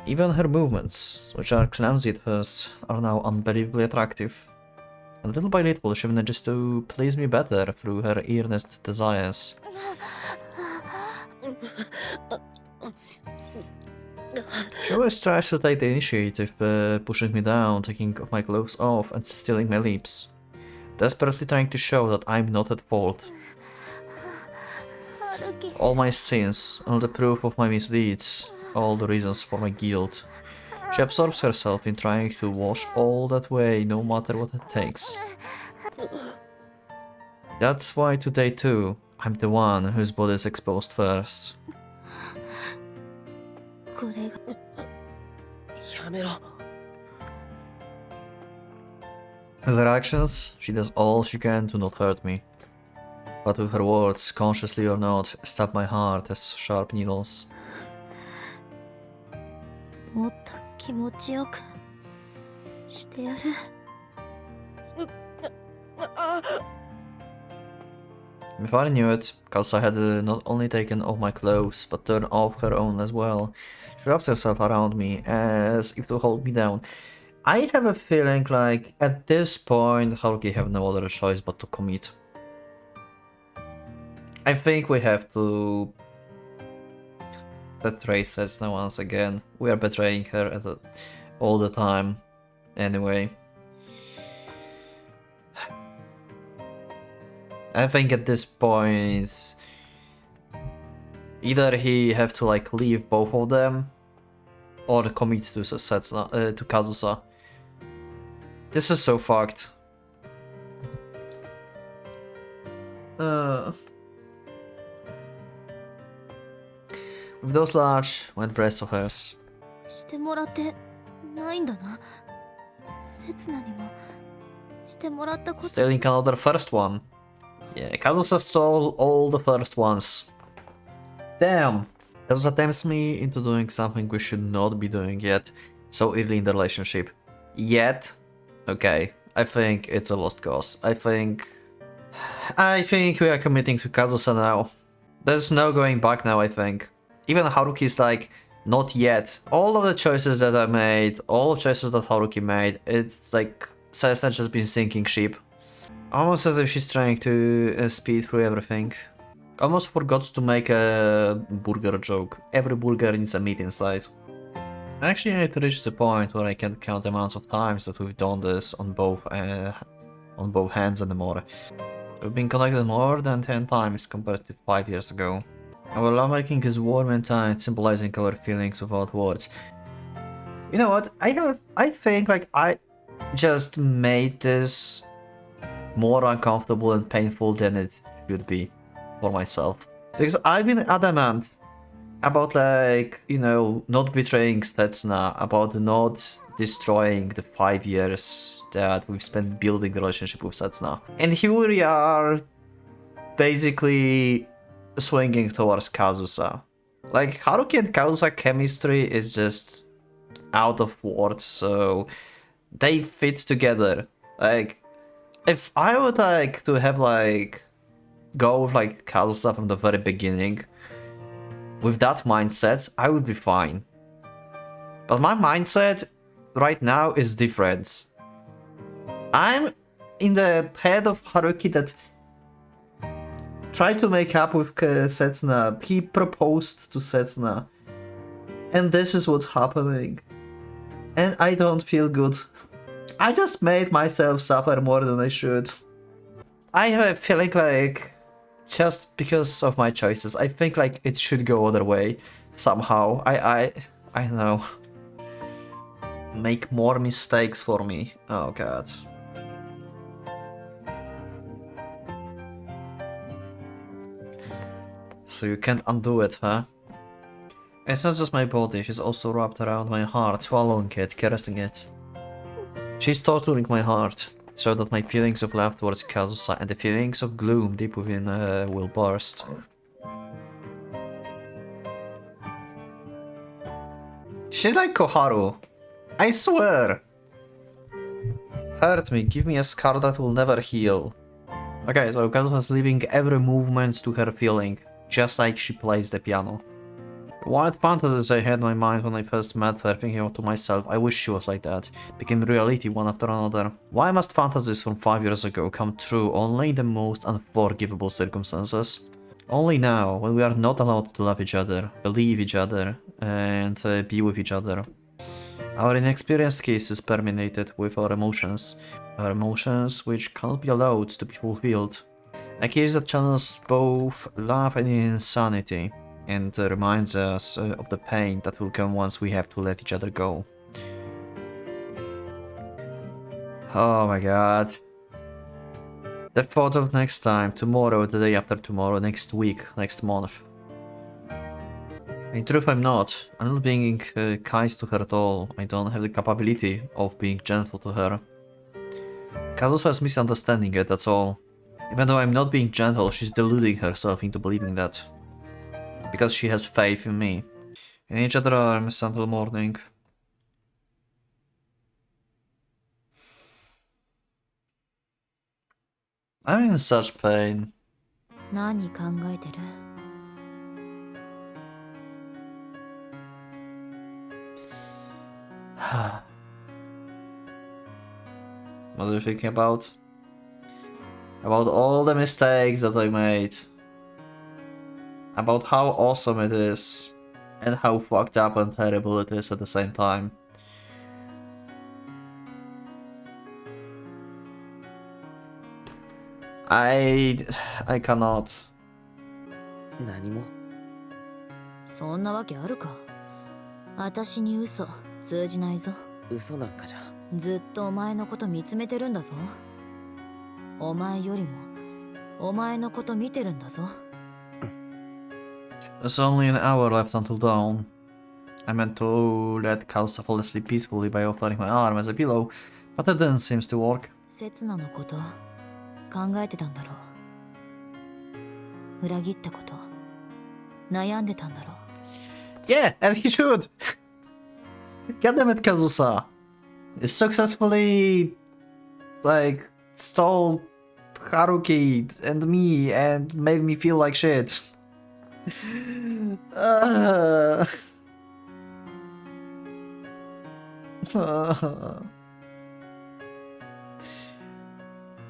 Even her movements, which are clumsy at first, are now unbelievably attractive. And little by little, she manages to please me better through her earnest desires. She always tries to take the initiative, pushing me down, taking my clothes off, and stealing my lips. Desperately trying to show that I'm not at fault. All my sins, all the proof of my misdeeds, all the reasons for my guilt. She absorbs herself in trying to wash all that away, no matter what it takes. That's why today too, I'm the one whose body is exposed first. これがやめろ。 With her actions, she does all she can to not hurt me. But with her words, consciously or not, stab my heart as sharp needles. もっと気持ちよくしてやる。If I knew it, Kazusa had not only taken off my clothes, but turned off her own as well. She wraps herself around me, as if to hold me down. I have a feeling like, at this point, Haruki have no other choice but to commit. I think we have to betray Setsuna once again. We are betraying her all the time, anyway. I think at this point, either he have to like leave both of them, or commit to Setsuna, to Kazusa. This is so fucked. with those large wet breasts of hers. してもらってないんだな。刹那にもしてもらったこと。 Stealing another first one. Yeah, Kazusa stole all the first ones. Damn! Kazusa tempts me into doing something we should not be doing yet, so early in the relationship. Yet? Okay, I think it's a lost cause. I think we are committing to Kazusa now. There's no going back now, I think. Even Haruki's like, not yet. All of the choices that I made, all the choices that Haruki made, it's like Celeste's just been sinking ship. Almost as if she's trying to speed through everything. Almost forgot to make a burger joke. Every burger needs a meat inside. Actually, I reached the point where I can count the amounts of times that we've done this on both hands anymore. We've been connected more than 10 times compared to 5 years ago. Our lovemaking is warm and tight, symbolizing our feelings without words. You know what? I think like I just made this more uncomfortable and painful than it should be for myself. Because I've been adamant about like, you know, not betraying Setsuna, about not destroying the 5 years that we've spent building the relationship with Setsuna. And here we are basically swinging towards Kazusa. Like, Haruki and Kazusa chemistry is just out of words, so they fit together. Like, if I would like to have like go with like Kazusa from the very beginning, with that mindset, I would be fine. But my mindset right now is different. I'm in the head of Haruki that tried to make up with Setsuna. He proposed to Setsuna. And this is what's happening. And I don't feel good. I just made myself suffer more than I should. I have a feeling like, just because of my choices, I think like it should go other way somehow. I know. Make more mistakes for me. Oh god. So you can't undo it, huh? It's not just my body, she's also wrapped around my heart, swallowing it, caressing it. She's torturing my heart, so that my feelings of love towards Kazusa and the feelings of gloom deep within will burst. She's like Koharu. I swear! Hurt me, give me a scar that will never heal. Okay, so Kazusa's leaving every movement to her feeling, just like she plays the piano. Wild fantasies I had in my mind when I first met her, thinking to myself, I wish she was like that, became reality one after another. Why must fantasies from 5 years ago come true only in the most unforgivable circumstances? Only now, when we are not allowed to love each other, believe each other, and be with each other. Our inexperienced kiss is permeated with our emotions which cannot be allowed to be fulfilled. A kiss that channels both love and insanity, and reminds us of the pain that will come once we have to let each other go. Oh my god. The thought of next time, tomorrow, the day after tomorrow, next week, next month. In truth, I'm not being kind to her at all. I don't have the capability of being gentle to her. Kazusa is misunderstanding it, that's all. Even though I'm not being gentle, she's deluding herself into believing that. Because she has faith in me. In each other arms until morning. I'm in such pain. 何考えてる？ What are you thinking about? About all the mistakes that I made. About how awesome it is. And how fucked up and terrible it is at the same time. I cannot. 何も。そんなわけあるか。私に嘘通じないぞ。嘘なんかじゃ。ずっとお前のこと見つめてるんだぞ。お前よりもお前のこと見てるんだぞ。There's only an hour left until dawn. I meant to let Kausa fall asleep peacefully by offering my arm as a pillow, but that didn't seem to work. 刹那のこと考えてたんだろう。裏切ったこと悩んでたんだろう。 Yeah, as he should! God damn it, Kazusa! You successfully, like, stole Haruki and me and made me feel like shit.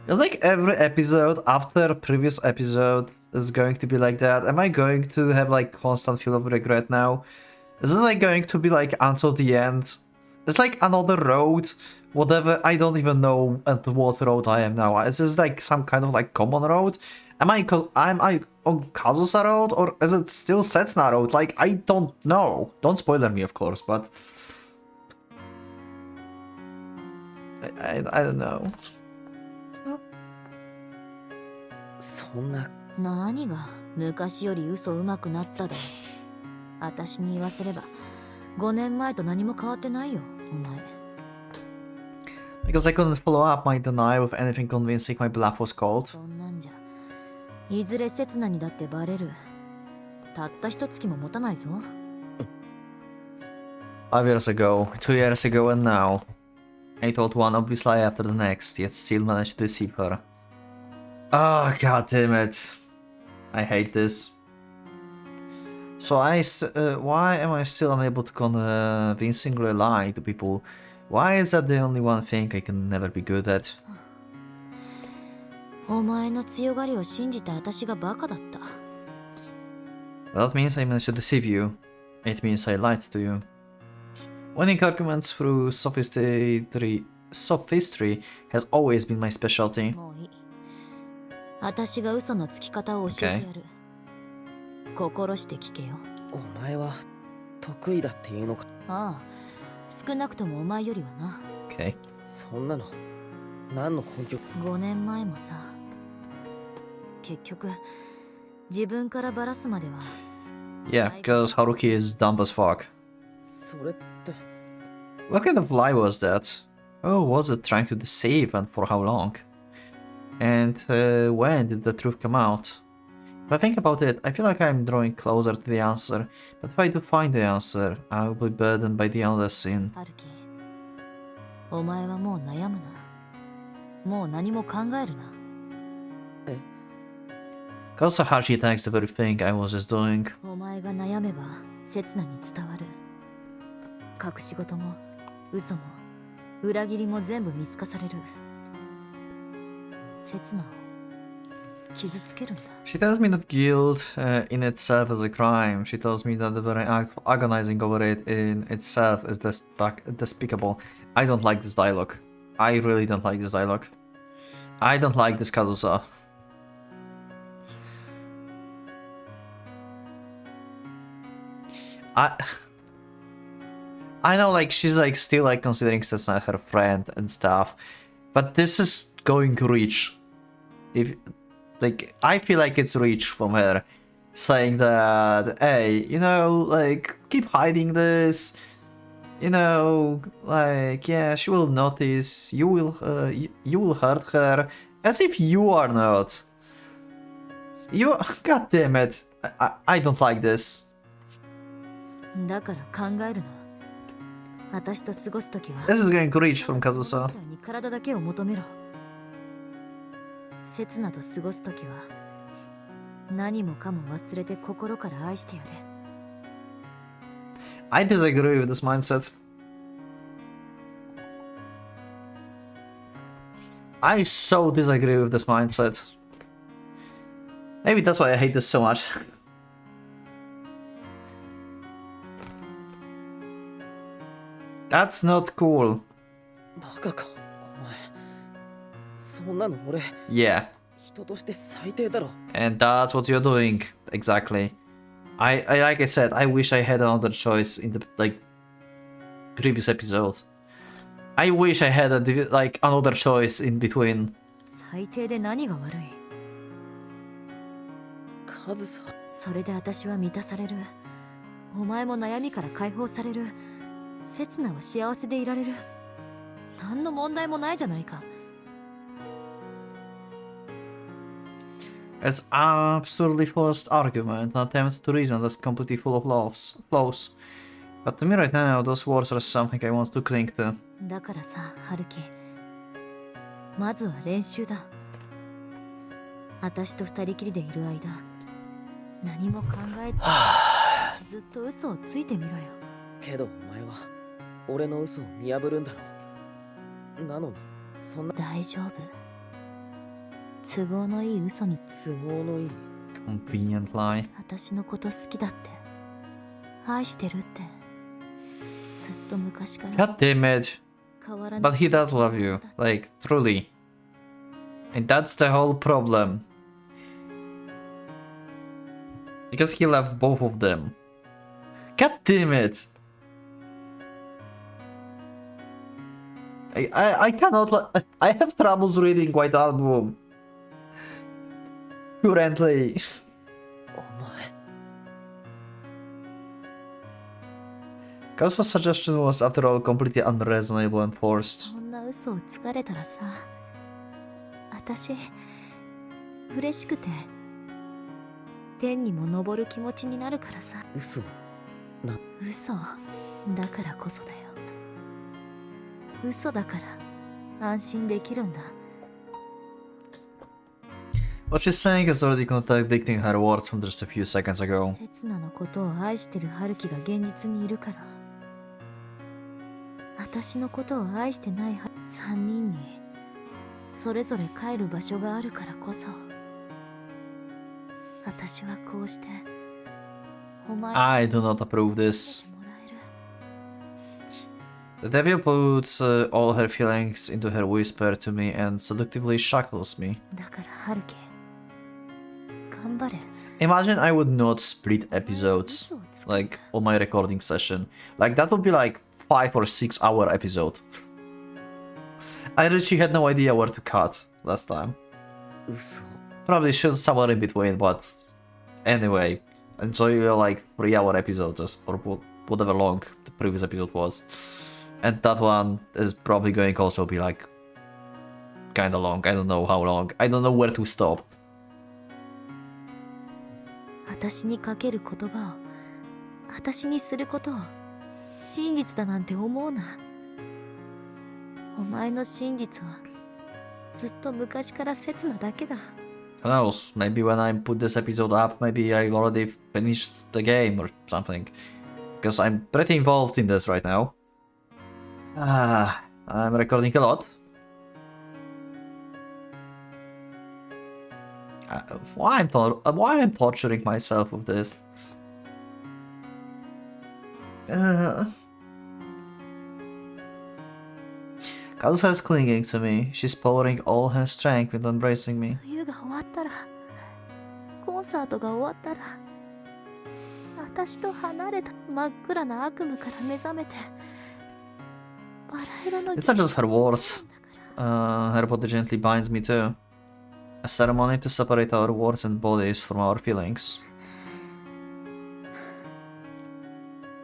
It's like every episode after previous episode is going to be like that. Am I going to have like constant feel of regret now? Is it like going to be like until the end? It's like another road, whatever. I don't even know at what road I am now. Is this like some kind of like common road? Am I on Kazusa road or is it still Setsuna road? Like I don't know. Don't spoiler me, of course, but I don't know. そんな何が昔より嘘うまくなっただろう。私に言わせれば5年前と何も変わってないよ、お前。Because I couldn't follow up my denial with anything convincing my bluff was called. そんなんじゃいずれ刹那にだってバレる。たった一月も持たないぞ。5 years ago, 2 years ago, and now. I told one obvious lie after the next, yet still managed to deceive her. Oh, god damn it. I hate this. So why am I still unable to convincingly lie to people? Why is that the only one thing I can never be good at? お前の強がりを信じた私がバカだった。That means I managed to deceive you. It means I lied to you. Winning arguments through sophistry has always been my specialty. もういい。私が嘘のつき方を教えてやる。心して聞けよ。お前は得意だっていうのか。ああ、少なくともお前よりはな。Okay. そんなの何の根拠。5年前もさ、結局自分からバラすまでは。Yeah, because Haruki is dumb as fuck. それって。What kind of lie was that? Who was it trying to deceive and for how long? And when did the truth come out? If I think about it, I feel like I'm drawing closer to the answer. But if I do find the answer, I will be burdened by the endless sin. ハルキ、お前はもう悩むな。もう何も考えるな。Because Hashi thanks the very thing I was just doing. お前が悩めば刹那に伝わる。隠し事も嘘も裏切りも全部見透かされる。刹那を傷つけるんだ。 She tells me that guilt in itself is a crime. She tells me that the very act of agonizing over it in itself is despicable. I don't like this dialogue. I really don't like this dialogue. I don't like this Kazusa. I know, like, she's like still like considering Setsuna her friend and stuff, but this is going to reach. If like, I feel like it's reach from her, saying that, hey, you know, like, keep hiding this. You know, like, yeah, she will notice. You will hurt her, as if you are not. You, god damn it, I don't like this. だから考えるな。私と過ごすときは This is going to reach from Kazusa. 体だけを求めろ。刹那と過ごすときは何もかも忘れて心から愛してやれ。I disagree with this mindset. I so disagree with this mindset. Maybe that's why I hate this so much. That's not cool. バカか、お前。そんなの俺。Yeah. 人として最低だろ。 And that's what you're doing. Exactly. I like I said, I wish I had another choice in the like previous episodes. I wish I had like another choice in between. 最低で何が悪い。カズさ。それで私は満たされる。お前も悩みから解放される。刹那は幸せでいられる。何の問題もないじゃないか。 It's absurdly forced argument, an attempt to reason that's completely full of flaws. But to me right now, those words are something I want to cling to. だからさ、春樹。まずは練習だ。私と二人きりでいる間、何も考えずずっと嘘をついてみろよ。けどお前は俺の嘘を見破るんだろう。なのにそんな大丈夫。都合のいい嘘に都合のいい Convenient lie. 私のこと好きだって、愛してるってずっと昔から God damn it. 変わらない。 But he does love you, like, truly. And that's the whole problem. Because he loved both of them. God damn it! I cannot. I have troubles reading White Album. Currently. お前 Kausa's suggestion was, after all, completely unreasonable and forced. そんな嘘をつかれたらさ、私嬉しくて天にも昇る気持ちになるからさ。嘘嘘だからこそだよ。嘘だから安心できるんだ。 What she's saying is already contradicting her words from just a few seconds ago. 刹那のことを愛してる春樹が現実にいるから、私のことを愛してない3人にそれぞれ帰る場所があるからこそ、私はこうしてお前 I do not approve this. The devil puts all her feelings into her whisper to me and seductively shackles me. だから春樹、頑張れ。 Imagine I would not split episodes, like, on my recording session. Like, that would be like 5 or 6 hour episode. I literally had no idea where to cut last time. 嘘 Probably should somewhere in between, but anyway, enjoy your like 3-hour episode just, or whatever long the previous episode was. And that one is probably going to also be like kinda long. I don't know how long. I don't know where to stop. 私にかける言葉を、私にすることを真実だなんて思うな。お前の真実はずっと昔から刹那だけだ。 Who knows? Maybe when I put this episode up, maybe I already finished the game or something. Because I'm pretty involved in this right now. I'm recording a lot. Why I'm torturing myself with this? Kausa is clinging to me. She's pouring all her strength into embracing me. 冬が終わったら、コンサートが終わったら、私と離れた真っ暗な悪夢から目覚めて、バラ色の It's not just her words. Her body gently binds me too. A ceremony to separate our words and bodies from our feelings.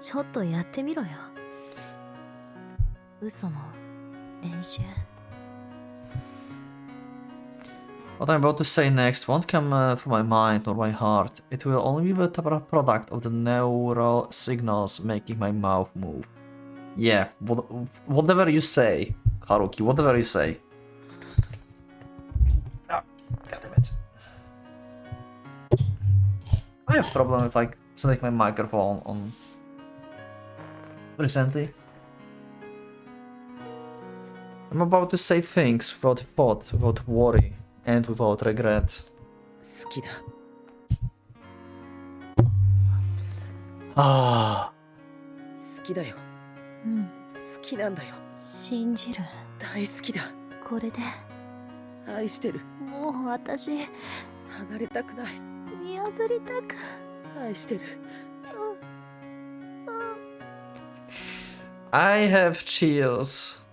ちょっとやってみろよ。嘘の練習。 What I'm about to say next won't come from my mind or my heart. It will only be the product of the neural signals making my mouth move. Yeah, whatever you say, Haruki, whatever you say. Ah, God damn it. I have a problem with like setting my microphone on recently. I'm about to say things without thought, without worry, and without regret. 好きだ Ah. 好きだようん、好きなんだよ信じる。大好きだこれで愛してるもう私離れたくない見破りたく。愛してる I have chills.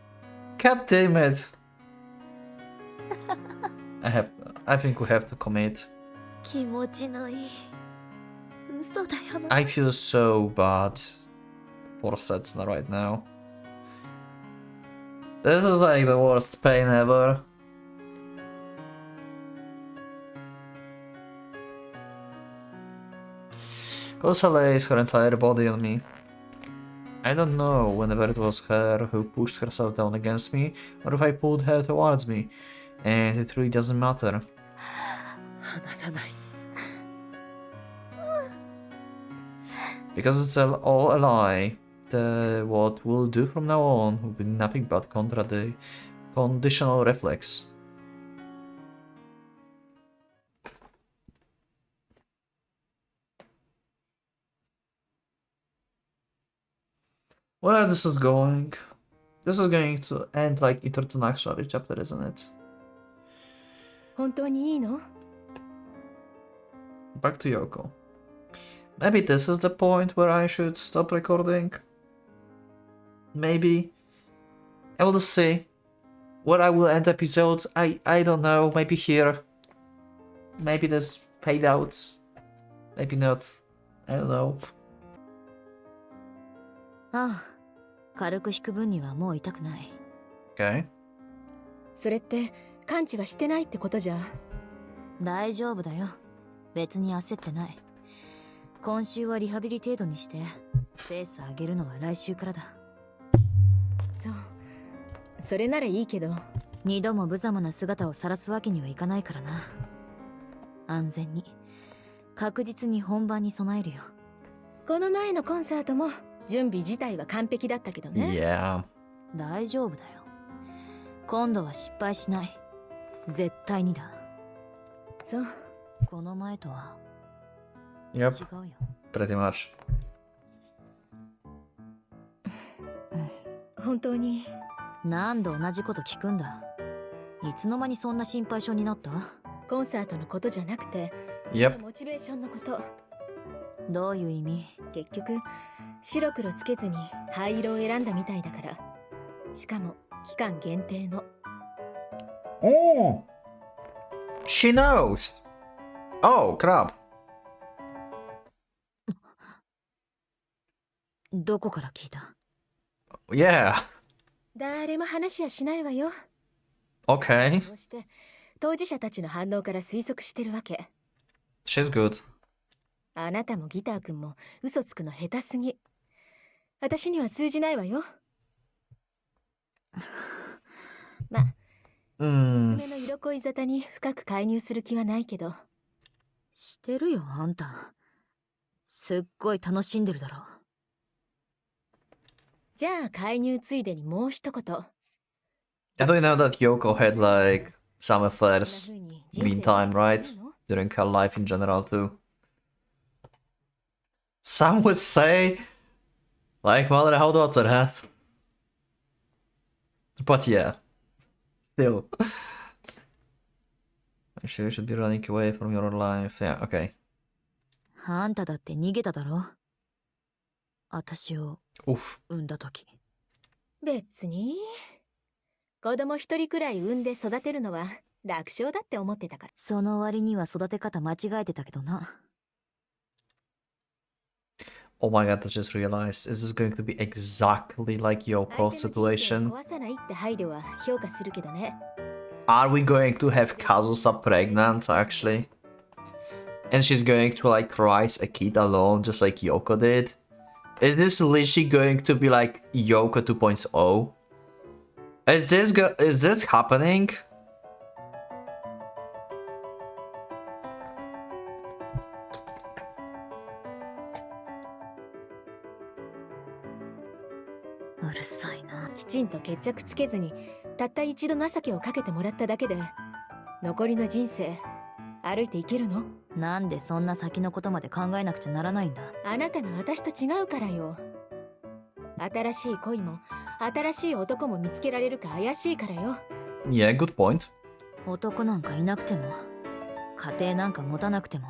God damn it. I think we have to commit. 気持ちのいい嘘だよな。 I feel so bad for Setsuna right now. This is like the worst pain ever. Kosa lays her entire body on me. I don't know whenever it was her who pushed herself down against me or if I pulled her towards me, and it really doesn't matter. 離さない。 Because it's all a lie. What we'll do from now on will be nothing but contra the conditional reflex. Where this is going? This is going to end like introductory chapter, isn't it? 本当にいいの？ Back to Yoko. Maybe this is the point where I should stop recording. Maybe. I will see. Where I will end episodes, I don't know. Maybe here. Maybe this fade out. Maybe not. I don't know. ああ、軽く引く分にはもう痛くない。 Okay. それって完治はしてないってことじゃ。大丈夫だよ。別に焦ってない。今週はリハビリ程度にして、ペース上げるのは来週からだ。そう。それならいいけど。二度も無様な姿を晒すわけにはいかないからな。安全に、確実に本番に備えるよ。この前のコンサートも準備自体は完璧だったけどね。Yeah. 大丈夫だよ。今度は失敗しない。絶対にだ。そう。この前とは Yep. 違うよ。Pretty much. 本当に。何度同じこと聞くんだ。いつの間にそんな心配性になった？コンサートのことじゃなくて、Yep. そのモチベーションのこと。どういう意味？結局白黒つけずに灰色を選んだみたいだから。しかも期間限定の。Oh! She knows! Oh, crap. どこから聞いた？ Yeah. 誰も話はしないわよ。 Okay. こうして当事者たちの反応から推測してるわけ。 She's good. あなたもギター君も嘘つくの下手すぎ。私には通じないわよ。まあ、娘の色恋沙汰に深く介入する気はないけど。してるよ、あんた。すっごい楽しんでるだろ。じゃあ介入ついでにもう一言。I don't know that Yoko had like some affairs meantime, right? During her life in general too. Some would say like mother how daughter, huh? But yeah. Still. Actually, you should be running away from your life. Yeah, okay. あんただって逃げただろ。私を Oof. 産んだとき。別に。子供一人くらい産んで育てるのは楽勝だって思ってたから。その割には育て方間違えてたけどな。Oh my god, I just realized this is going to be exactly like Yoko's situation. 壊さないって配慮は評価するけどね。Are we going to have Kazusa pregnant actually? And she's going to like raise a kid alone just like Yoko did? Is this literally going to be like Yoko 2.0? Is this happening?「きちんと決着つけずにたった一度情けをかけてもらっただけで残りの人生歩いていけるの？なんでそんな先のことまで考えなくちゃならないんだ。あなたが私と違うからよ。新しい恋も新しい男も見つけられるか怪しいからよ。Yeah, good point. 男なんかいなくても家庭なんか持たなくても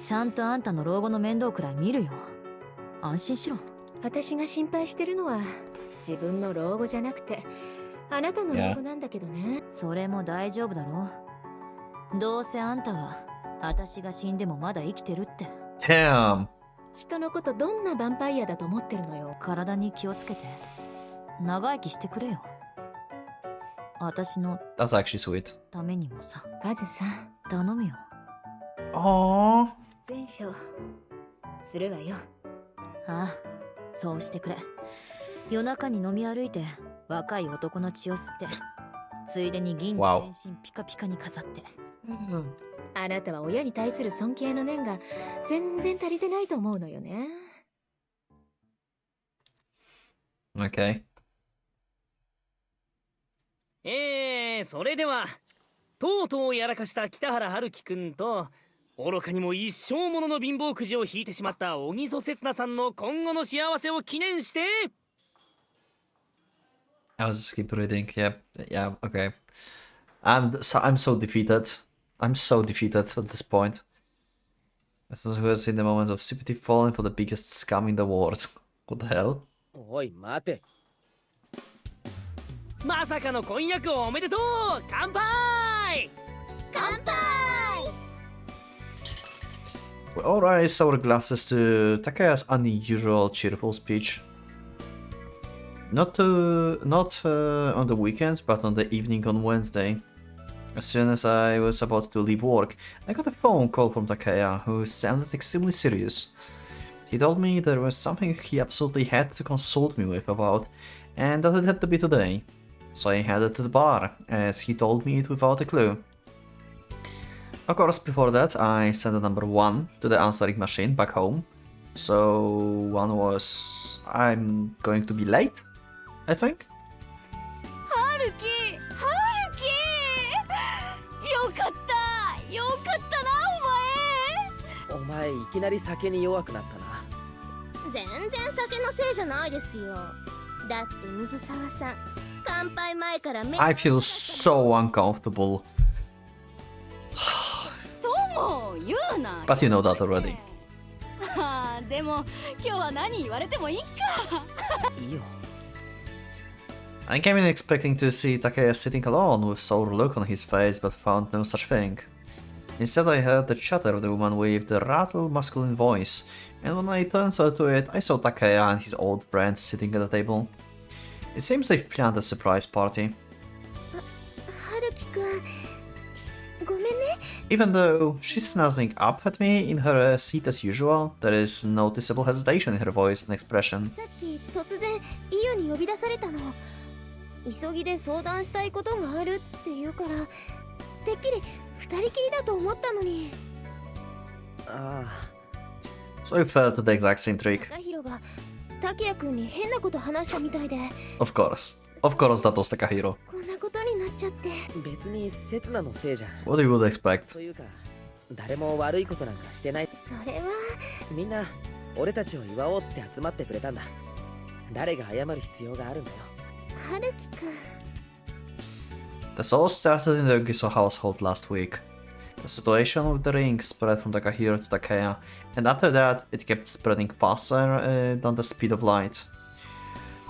ちゃんとあんたの老後の面倒くらい見るよ。安心しろ。私が心配してるのは自分の老後じゃなくてあなたの老後なんだけどね。それも大丈夫だろう。どうせあんたは私が死んでもまだ生きてるって。Damn. 人のことどんなヴァンパイアだと思ってるのよ。体に気をつけて長生きしてくれよ。私の That's actually sweet. ためにもさ、カズさん、頼むよ。 Aww. 前処するわよ。ああ、そうしてくれ。夜中に飲み歩いて若い男の血を吸ってついでに銀で Wow. 全身ピカピカに飾って。あなたは親に対する尊敬の念が全然足りてないと思うのよね。Okay. それではとうとうやらかした北原春樹くんと愚かにも一生ものの貧乏くじを引いてしまった小木曽節菜さんの今後の幸せを記念して I'll just keep reading. Yeah, yeah, okay. I'm so defeated. I'm so defeated at this point. As who has seen the moment of sympathy falling for the biggest scum in the world. What the hell? おい待て。まさかの婚約おめでとう。乾杯。乾杯。 We all raise our glasses to Takeya's unusual cheerful speech. Not on the weekends, but on the evening on Wednesday. As soon as I was about to leave work, I got a phone call from Takeya, who sounded extremely serious. He told me there was something he absolutely had to consult me with about, and that it had to be today. So I headed to the bar, as he told me it without a clue. Of course, before that, I sent the number 1 to the answering machine back home. So one was, I'm going to be late, I think. 春樹、春樹、よかった、よかったなお前いきなり酒に弱くなったな。全然酒のせいじゃないですよ。だって水沢さん、乾杯前から目 I feel so uncomfortable. お前。とも言うな。 But you know that already. あーでも今日は何言われてもいいか。いいよ。I came in expecting to see Takeya sitting alone with sour look on his face, but found no such thing. Instead, I heard the chatter of the woman with the rattle masculine voice, and when I turned to it, I saw Takeya and his old friends sitting at the table. It seems they've planned a surprise party. 春樹くん、ごめんね。 Even though she's snuzzling up at me in her seat as usual, there is noticeable hesitation in her voice and expression. さっき突然イオに呼び出されたの。急ぎで相談したいことがあるって言うから、てっきり二人きりだと思ったのに。あ So I fell to the exact same trick. 高弘が竹谷くんに変なこと話したみたいで、 Of course that was Takahiro. こんなことになっちゃって。あ、別に刹那のせいじゃん。 What you would expect. というか、誰も悪いことなんかしてない。それはみんな俺たちを祝おうって集まってくれたんだ。誰が謝る必要があるんだよ。春樹くん。 This all started in the Ogiso household last week. The situation with the ring spread from Takahiro to Takeya, and after that, it kept spreading faster than the speed of light.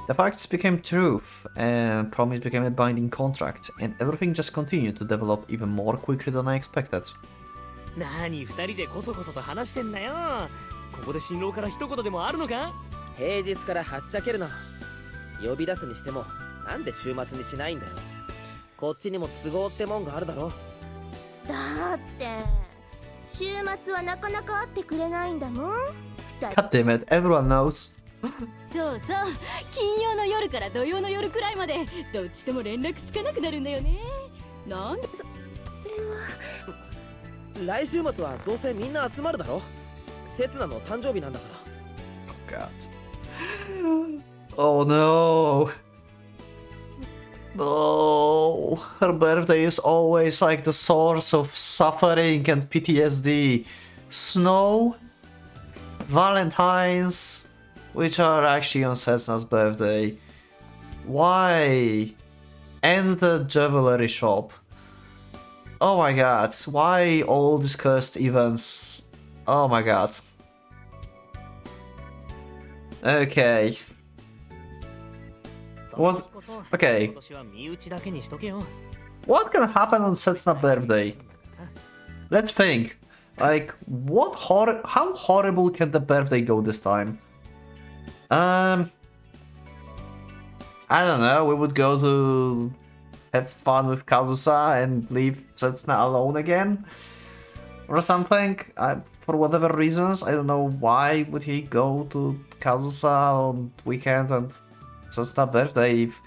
The facts became truth, and promise became a binding contract, and everything just continued to develop even more quickly than I expected. 何二人でこそこそと話してんだよ。ここで新郎から一言でもあるのか。平日からはっちゃけるな。呼び出すにしてもなんで週末にしないんだよ。こっちにも都合ってもんがあるだろ。だって週末はなかなか会ってくれないんだもん。 God damn it, everyone knows. そうそう、金曜の夜から土曜の夜くらいまでどっちとも連絡つかなくなるんだよね。なんで来週末はどうせみんな集まるだろ。刹那の誕生日なんだから。 God. Oh no. No. Her birthday is always like the source of suffering and PTSD. Snow, Valentine's, which are actually on Setsuna's birthday. Why? And the jewelry shop. Oh my god, why all these cursed events? Oh my god. Okay. What? Okay. What can happen on Setsuna's birthday? Let's think. Like, how horrible can the birthday go this time? I don't know, we would go to have fun with Kazusa and leave Setsuna alone again? Or something? For whatever reasons, I don't know why would he go to Kazusa on weekend and Setsuna birthday if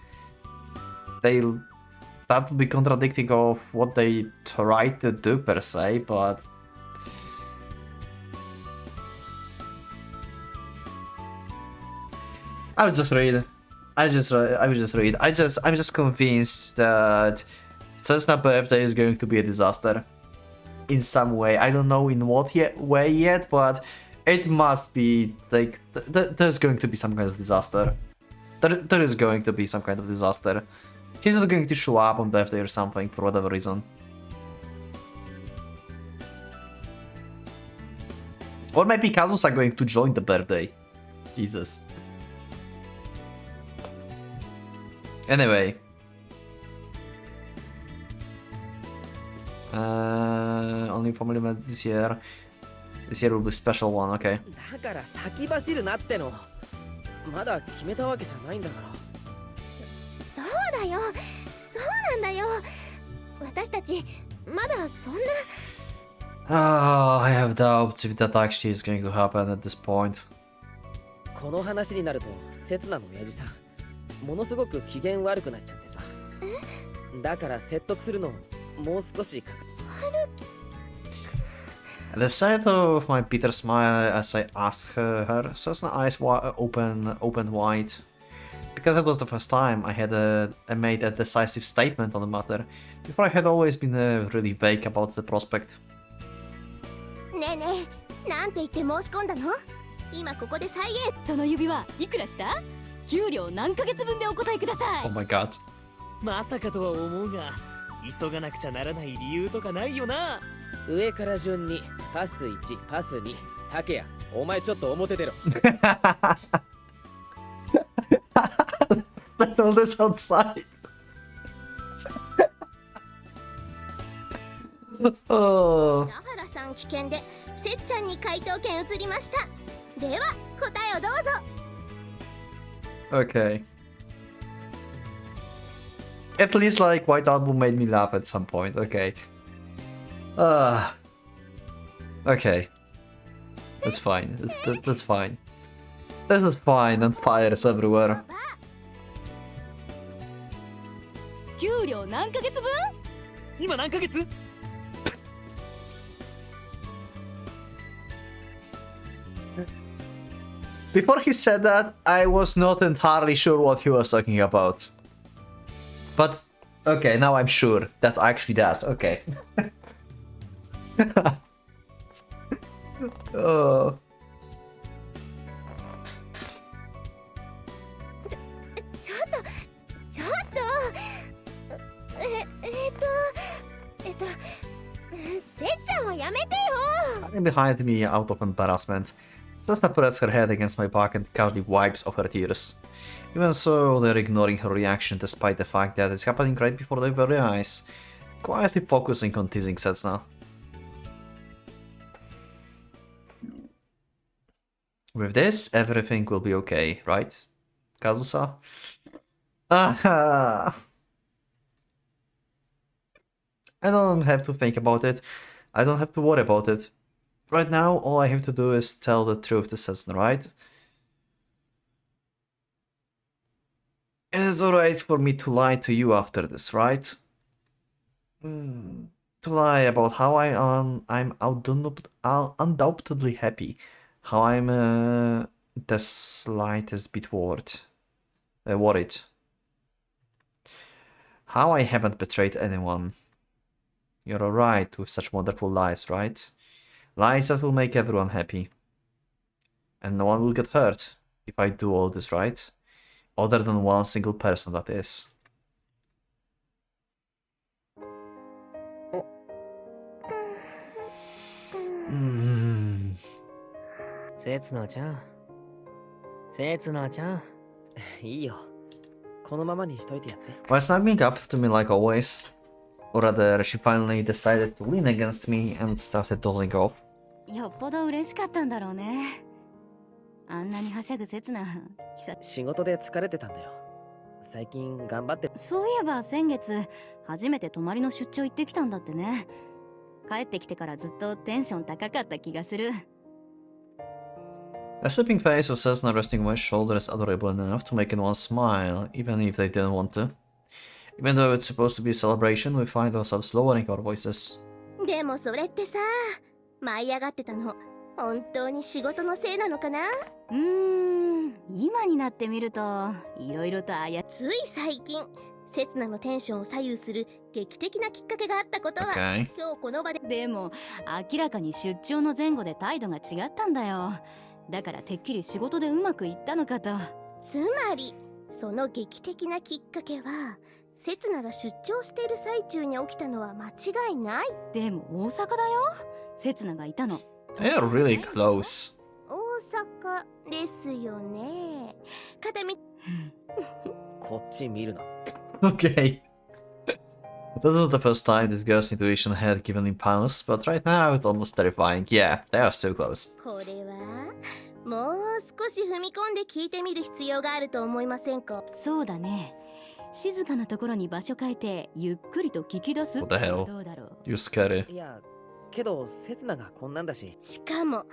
that would be contradicting of what they tried to do per se, but I would just read. I'm just convinced that Setsuna birthday is going to be a disaster. In some way. I don't know in what way yet, but it must be, like, there's going to be some kind of disaster. There is going to be some kind of disaster. He's not going to show up on birthday or something for whatever reason. Or maybe Kazusa going to join the birthday. Jesus. Anyway. Only family members this year. This year will be a special one, okay. だから先走るなっての。まだ決めたわけじゃないんだから。そうだよ、そうなんだよ。私たちまだそんな。I have doubts if that actually is going to happen at this point. この話になると、刹那の親父さん、ものすごく機嫌悪くなっちゃってさ。だから説得するのもう少しかかる。At the sight of my bitter smile as I asked her Setsuna eyes opened wide. Because it was the first time I made a decisive statement on the matter. Before I had always been really vague about the prospect. ねえねえ、なんて言って申し込んだの？今ここで再現。その指輪いくらした？給料何ヶ月分でお答えください。 Oh my god. まさかとは思うが、急がなくちゃならない理由とかないよな。上から順にパス1、パス2、竹谷、お前ちょっと表出ろ。Settle this outside. Oh. 北原さん危険で、せっちゃんに回答権移りました。では答えをどうぞ。Okay. At least like White Album made me laugh at some point. Okay. Okay. That's fine. That's fine. This is fine and fires everywhere. 給料何ヶ月分？今何ヶ月？ Before he said that, I was not entirely sure what he was talking about. But, okay, now I'm sure. That's actually that. Okay. Oh. ちょっとせっちゃんはやめてよ。 Hiding behind me out of embarrassment. Setsuna pressed her head against my back and casually wipes off her tears. Even so, they're ignoring her reaction despite the fact that it's happening right before their very eyes, quietly focusing on teasing Setsuna. With this, everything will be okay, right, Kazusa? I don't have to think about it. I don't have to worry about it. Right now, all I have to do is tell the truth to Setsuna, right? It is alright for me to lie to you after this, right? To lie about how I'm undoubtedly happy. How I'm the slightest bit worried. How I haven't betrayed anyone. You're alright with such wonderful lies, right? Lies that will make everyone happy. And no one will get hurt if I do all this, right? Other than one single person, that is. Mm. せつなちゃん。せつなちゃん。いいよ。このままにしといてやって。 While snuggling up to me like always, Or rather, she finally decided to lean against me and started dozing off. よっぽど嬉しかったんだろうね。あんなにはしゃぐ刹那。仕事で疲れてたんだよ。最近頑張って。そういえば先月初めて泊まりの出張行ってきたんだってね。帰ってきてからずっとテンション高かった気がする。A sleeping face of Cessna resting on my shoulder is adorable enough to make anyone smile, even if they didn't want to. Even though it's supposed to be a celebration, we find ourselves lowering our voices. でもそれってさ、舞い上がってたの本当に仕事のせいなのかな？今になってみるといろいろとつい最近刹那のテンションを左右する劇的なきっかけがあったことは、Okay. 今日この場で。でも明らかに出張の前後で態度が違ったんだよ。だからてっきり仕事でうまくいったのかと。つまりその劇的なきっかけは刹那が出張している最中に起きたのは間違いない。でも大阪だよ、刹那がいたの。They are really close. 大阪ですよね。片見こっち見るな。Okay. This was the first time this girl's intuition had given him pause, but right now it's almost terrifying. Yeah, they are so close. これはもう少し踏み込んで聞いてみる必要があると思いませんか？そうだね。静かなところに場所変えてゆっくりと聞き出す。 What the hell? どうだろう。 You're scary. いや、けど刹那がこんなんだし。しかも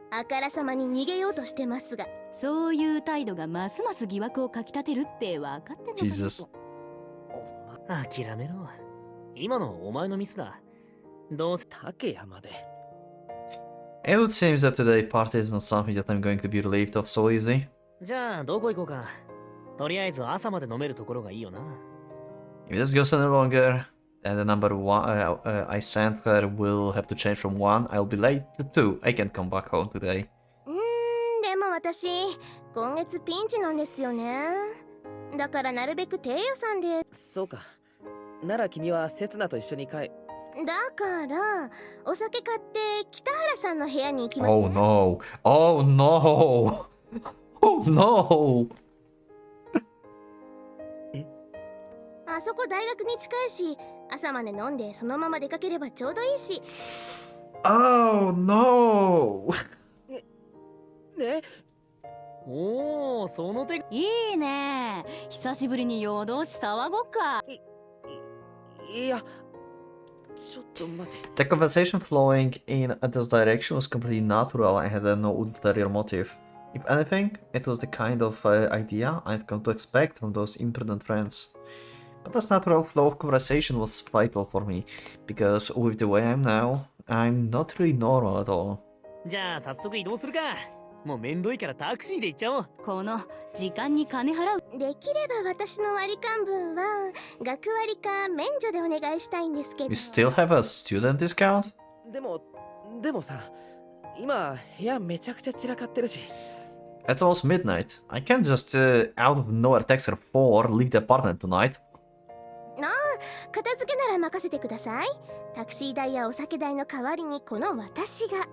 あからさまに逃げようとしてますが、そういう態度がますます疑惑をかきたてるって分かってんのかな。 Jesus. 諦めろ。今のお前のミスだ。どうせ竹山で。 It would seem that today party is not something that I'm going to be relieved of so easy. じゃあどこ行こうか。とりあえず朝まで飲めるところがいいよな。 If this goes any longer, then the number one I sent her will have to change from 1. I'll be late to 2. I can't come back home today. でも私今月ピンチなんですよね。だからなるべく低予算で。そうか。なら君は刹那と一緒に帰。だからお酒買って北原さんの部屋に行きます。 Oh no! Oh no! Oh no! あそこ大学に近いし、朝まで飲んでそのまま出かければちょうどいいし。 Oh no! ね。おお、その手。いいね。久しぶりに夜通し騒ごっか。いや、ちょっと待て。 The conversation flowing in this direction was completely natural and had no ulterior motive. If anything, it was the kind of idea I've come to expect from those imprudent friends. But this natural flow of conversation was vital for me, because with the way I'm now, I'm not really normal at all. じゃあ早速移動するか。もうめんどいからタクシーで行っちゃおう。この時間に金払う。できれば私の割り勘分は学割か免除でお願いしたいんですけど。 You still have a student discount? でもさ、今部屋めちゃくちゃ散らかってるし。 It's almost midnight. I can't just out of nowhere text her 4, leave the apartment tonight. 片付けなら任せてください。タクシー代やお酒代の代わりにこの私が。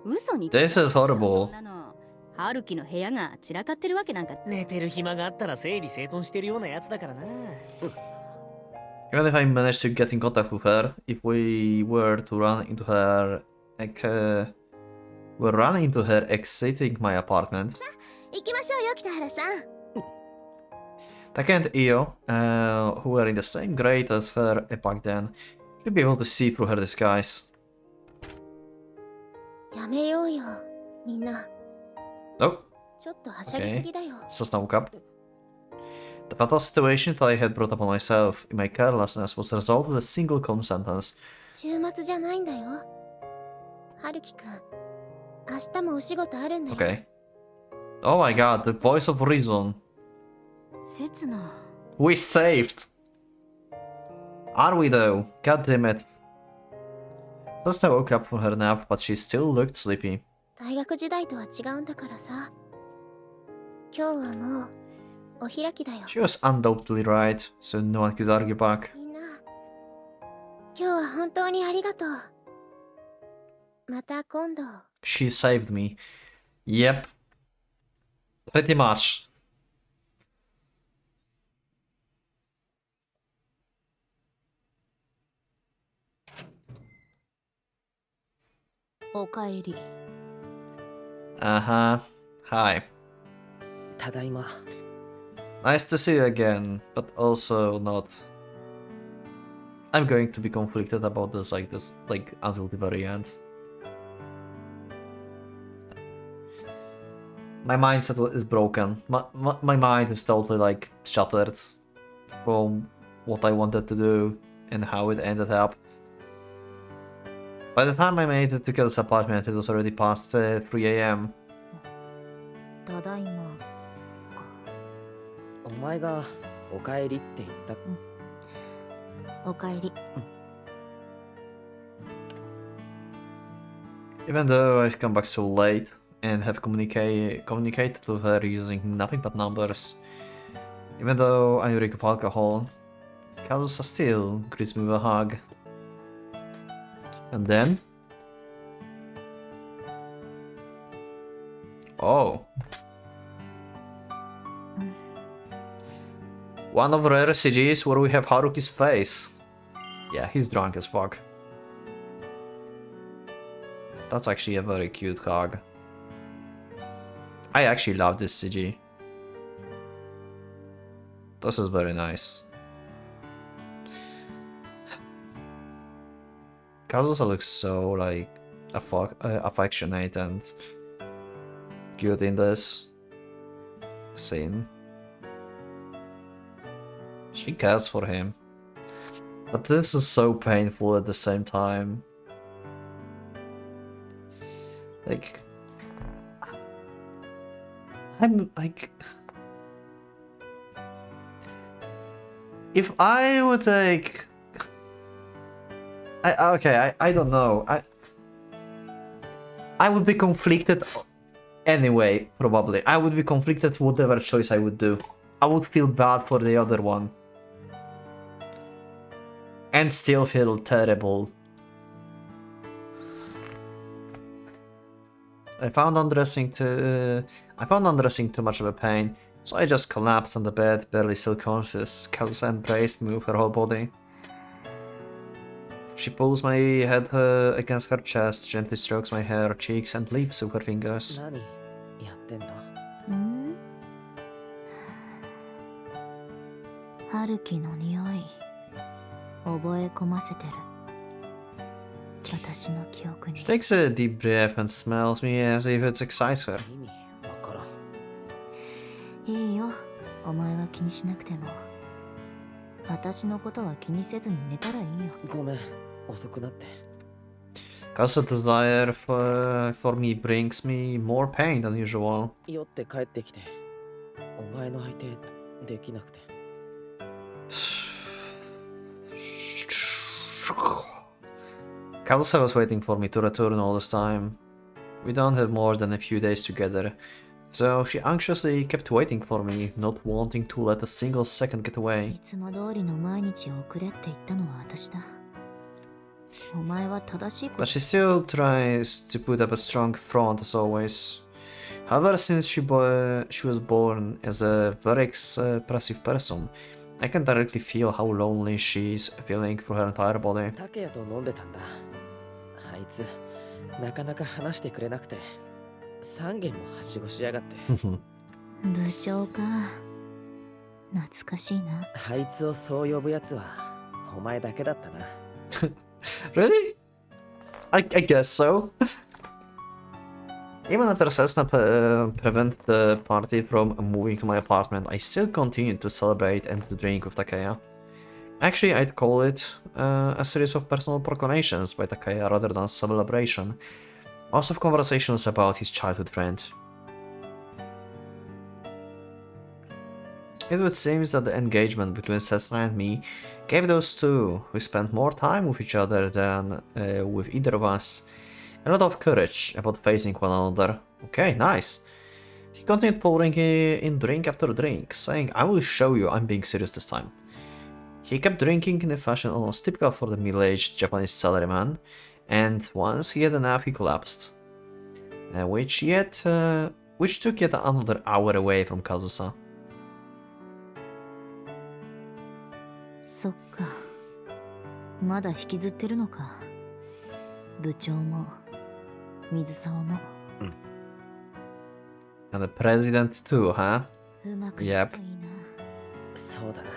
嘘に。 This is horrible. そんなの春樹の部屋が散らかってるわけなんか。寝てる暇があったら整理整頓してるようなやつだからな。Even if I managed to get in contact with her, if we were to run into her, we're running into her exiting my apartment. 行きましょうよ北原さん。 Taka and Io, who were in the same grade as her back then, should be able to see through her disguise. やめようよみんな。 Oh, ちょっとはしゃぎすぎだよ。 Sasna woke up. The fatal situation that I had brought upon myself in my carelessness was the result of a single calm sentence. 週末じゃないんだよ。春樹くん、明日もお仕事あるんだよ。 Okay. Oh my god, the voice of reason. 刹那。 We saved! Are we though? God damn it. Sasna woke up from her nap, but she still looked sleepy. 大学時代とは違うんだからさ。今日はもうお開きだよ。 She was undoubtedly right, so no one could argue back. みんな、今日は本当にありがとう。また今度。 She saved me. Yep. Pretty much. おかえり。Uh-huh. Hi. ただいま。 Nice to see you again, but also not. I'm going to be conflicted about this like until the very end. My mindset is broken. My mind is totally like shattered from what I wanted to do and how it ended up. By the time I made it to Kyoto's apartment, it was already past 3 a.m. ただいまか。お前がおかえりって言った。おかえり。Even though I've come back so late and have communicated with her using nothing but numbers, even though I'm weak of alcohol, Kazusa still greets me with a hug. And then... Oh. One of the rare CGs where we have Haruki's face. Yeah, he's drunk as fuck. That's actually a very cute hug. I actually love this CG. This is very nice. Kazusa looks so like affectionate and cute in this scene. She cares for him. But this is so painful at the same time. Like... I'm like... If I would like... I don't know. I would be conflicted anyway, probably. I would be conflicted whatever choice I would do. I would feel bad for the other one. And still feel terrible. I found undressing too much of a pain, so I just collapsed on the bed, barely still conscious. Kazusa embraced me with her whole body. She pulls my head against her chest, gently strokes my hair, cheeks, and lips with her fingers. 何やってんだ。ん？春樹の匂い覚え込ませてる。私の記憶に。She takes a deep breath and smells me as if it excites her. 意味わからん。いいよ、お前は気にしなくても。私のことは気にせずに寝たらいいよ。ごめん、遅くなって。Kazusa's desire for me brings me more pain than usual. 酔って帰ってきて、お前の相手できなくて。Kazusa was waiting for me to return all this time. We don't have more than a few days together, so she anxiously kept waiting for me, not wanting to let a single second get away. いつも通りの毎日を送れって言ったのは私だ。お前は正しいこと。 But she still tries to put up a strong front as always. However, since she was born as a very expressive person, I can directly feel how lonely she's feeling through her entire body. 竹谷と飲んでたんだ。あいつ、なかなか話してくれなくて、3軒もはしごしやがって。部長か。懐かしいな。あいつをそう呼ぶやつは、お前だけだったな。Really? I guess so. Even after Cessna prevented the party from moving to my apartment, I still continued to celebrate and to drink with Takeya. Actually, I'd call it a series of personal proclamations by Takeya rather than celebration. Lots of conversations about his childhood friend. It would seem that the engagement between Cessna and me gave those two, who spent more time with each other than with either of us, a lot of courage about facing one another. Okay, nice. He continued pouring in drink after drink, saying, "I will show you I'm being serious this time." He kept drinking in a fashion almost typical for the middle-aged Japanese salaryman, and once he had enough, he collapsed. Which took yet another hour away from Kazusa. そっか。まだ引きずってるのか。部長も水沢も And the president too, huh? うまくいくといいな。そうだな。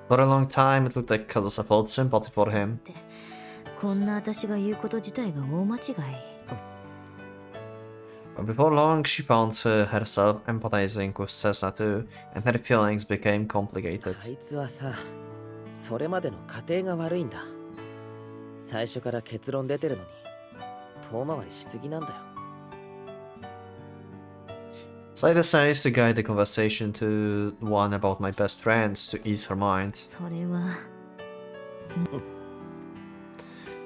For a long time, it looked like Kazusa felt sympathy for him. こんな私が言うこと自体が大間違い。But before long, she found herself empathizing with Cessna too, and her feelings became complicated. あいつはさ、それまでの過程が悪いんだ。最初から結論出てるのに遠回りしすぎなんだよ。 So I decided to guide the conversation to one about my best friend to ease her mind. それは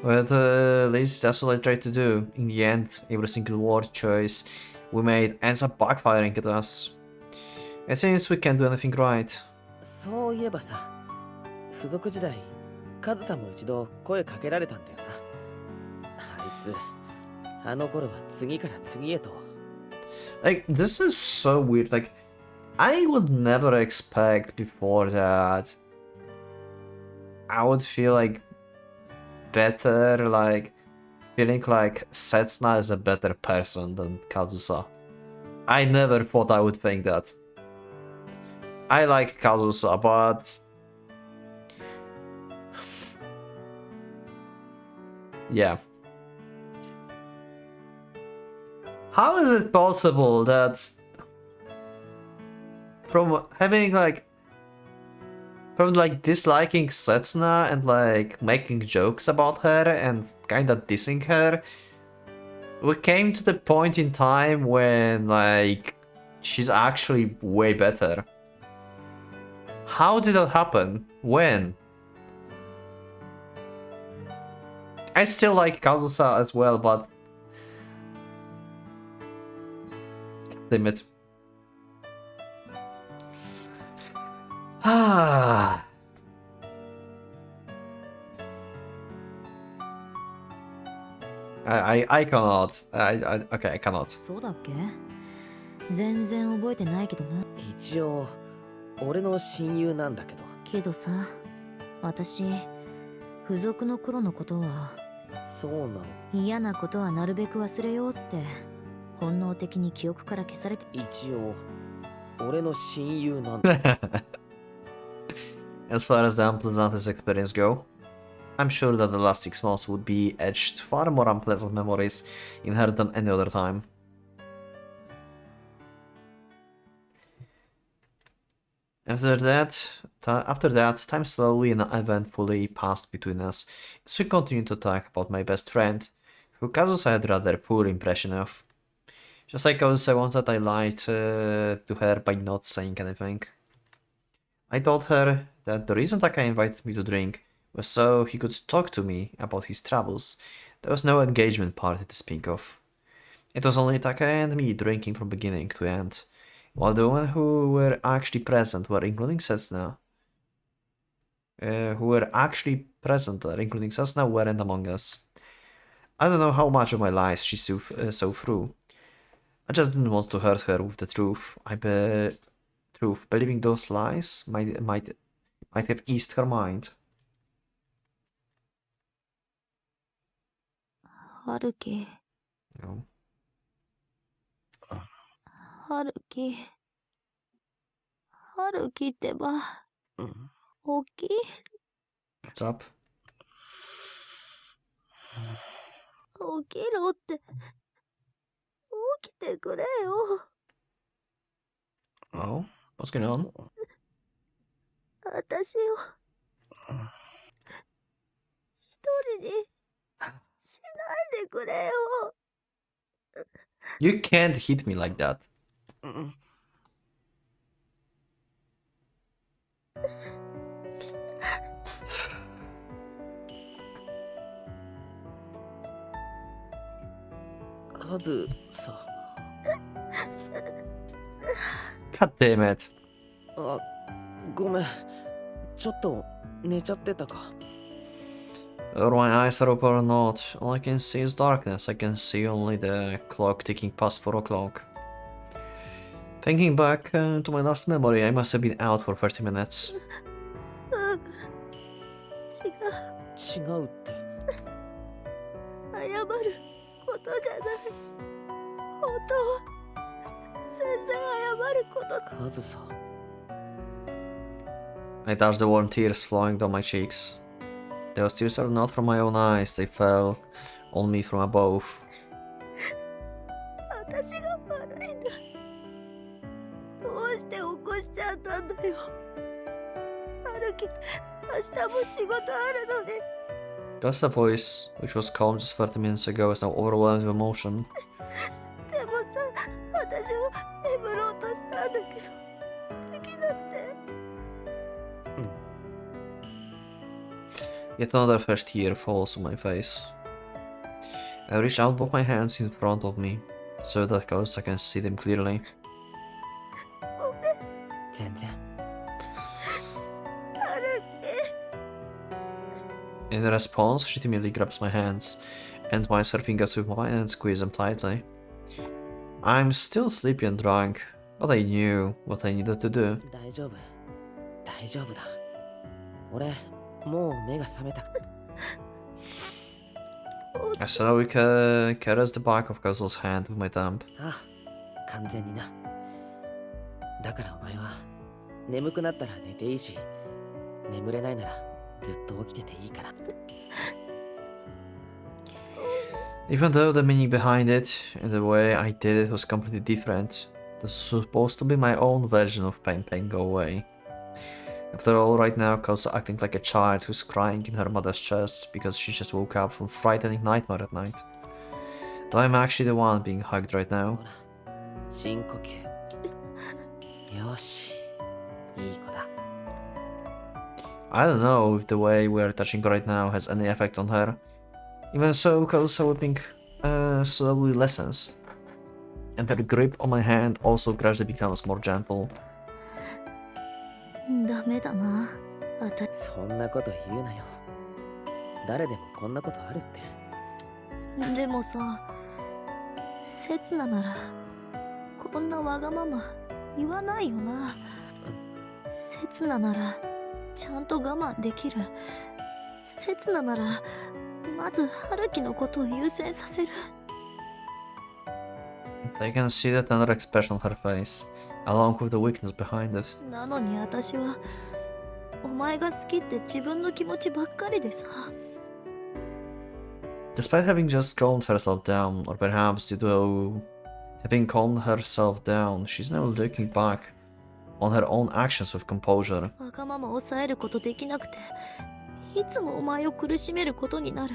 But at least that's what I tried to do. In the end, every single word choice we made ends up backfiring at us. It seems we can't do anything right. そういえばさ、付属時代カズさんも一度声かけられたんだよな。あいつあの頃は次から次へと。 Like, this is so weird. Like, I would never expect before that I would feel like better, like feeling like Setsuna is a better person than Kazusa. I never thought I would think that. I like Kazusa, but yeah. How is it possible that from disliking Setsuna and like making jokes about her and kinda dissing her, we came to the point in time when like she's actually way better? How did that happen? When? I still like Kazusa as well, but damn it. Ah. I cannot. Okay, I cannot. そうだっけ？全然覚えてないけどな。一応俺の親友なんだけど。けどさ、私付属の頃のことは。そうなの。嫌なことはなるべく忘れようって本能的に記憶から消されて。一応俺の親友なんだ。As far as the unpleasantest experience go, I'm sure that the last 6 months would be etched far more unpleasant memories in her than any other time. After that, time slowly and eventfully passed between us, as we continued to talk about my best friend, who Kazusa had rather poor impression of. Just like Kazusa wanted, I lied to her by not saying anything. I told her that the reason Taka invited me to drink was so he could talk to me about his travels. There was no engagement party to speak of. It was only Taka and me drinking from beginning to end, while the women who were actually present were including Setsuna. Weren't among us. I don't know how much of my lies she saw through. I just didn't want to hurt her with the truth. Believing those lies might have eased her mind. 春樹。No. 春樹。春樹ってば。起き。 What's up? 起きろって。起きてくれよ。 Oh, what's going on? 私を一人にしないでくれよ。 You can't hit me like that. カズさ。 God damn it. あ、ごめん。ちょっと寝ちゃってたか。 Whether my eyes are open or not, all I can see is darkness. I can see only the clock ticking past 4 o'clock. Thinking back to my last memory, I must have been out for 30 minutes. 違うって。謝る。ことじゃない。本当は全然謝ることカズサ。 I touched the warm tears flowing down my cheeks. Those tears are not from my own eyes, they fell on me from above. 私が悪いんだ。どうして起こしちゃったんだよ。春樹、明日も仕事あるのに。Gust's voice, which was calm just 30 minutes ago, is now overwhelmed with emotion. でもさ、私も眠ろうとしたんだけど、できなくて。Yet another fresh tear falls on my face. I reach out both my hands in front of me, so that I can see them clearly. ごめん。全然。春樹。 In response, she immediately grabs my hands, entwines her fingers with mine and squeezes them tightly. I'm still sleepy and drunk, but I knew what I needed to do. 大丈夫。大丈夫だ。俺、もう目が覚めた。 I slowly caress the back of Guzzle's hand with my thumb. ああ、完全にな。だからお前は、眠くなったら寝ていいし、眠れないならずっと起きてていいから。 Even though the meaning behind it and the way I did it was completely different, it was supposed to be my own version of pain go away. After all, right now, Kelsey's acting like a child who's crying in her mother's chest because she just woke up from a frightening nightmare at night. Though I'm actually the one being hugged right now. 深呼吸。よし、いい子だ。 I don't know if the way we're touching right now has any effect on her. Even so, Kelsey whipping slowly lessens, and her grip on my hand also gradually becomes more gentle. ダメだな。そんなこと言うなよ。誰でもこんなことあるって。でもさ、刹那ならこんなわがまま言わないよな。刹那ならちゃんと我慢できる。刹那ならまず春樹のことを優先させる。I can see the tender expression on her face, along with the weakness behind it. なのに私はお前が好きって自分の気持ちばっかりでさ。Despite having just calmed herself down, or perhaps due to having calmed herself down, she's now looking back on her own actions with composure. わがまま抑えることできなくて、いつもお前を苦しめることになる。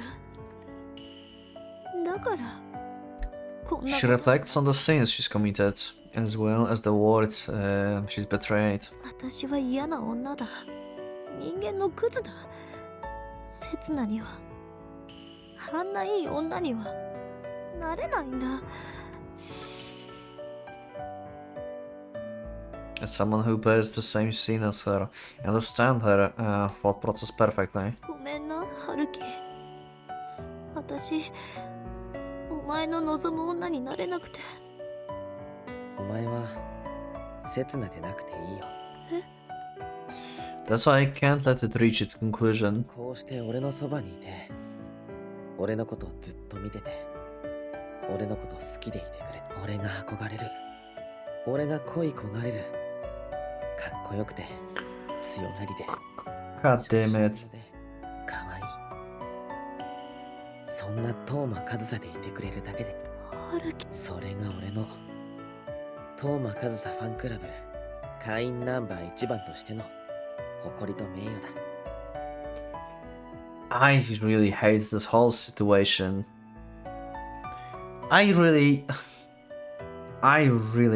だからこんな。 She reflects on the sins she's committed, as well as the words she's betrayed. 私は嫌な女だ。人間のクズだ。刹那には、あんないい女にはなれないんだ。As someone who bears the same sin as her, I understand her thought process perfectly. ごめんな、春樹。私、お前の望む女になれなくて。お前は刹那でなくていいよ。That's why I can't let it reach its conclusion. こうして俺のそばにいて、俺のことをずっと見てて、俺のこと好きでいてくれ。俺が憧れる。俺が恋焦がれる。かっこよくて、強がりで。 God damn it. かわいい。そんなトーマカズサでいてくれるだけで。それが俺のトーマカズサファンクラブ会員ナンバー1番としての誇りと名誉だ。I really hate this whole situation. I really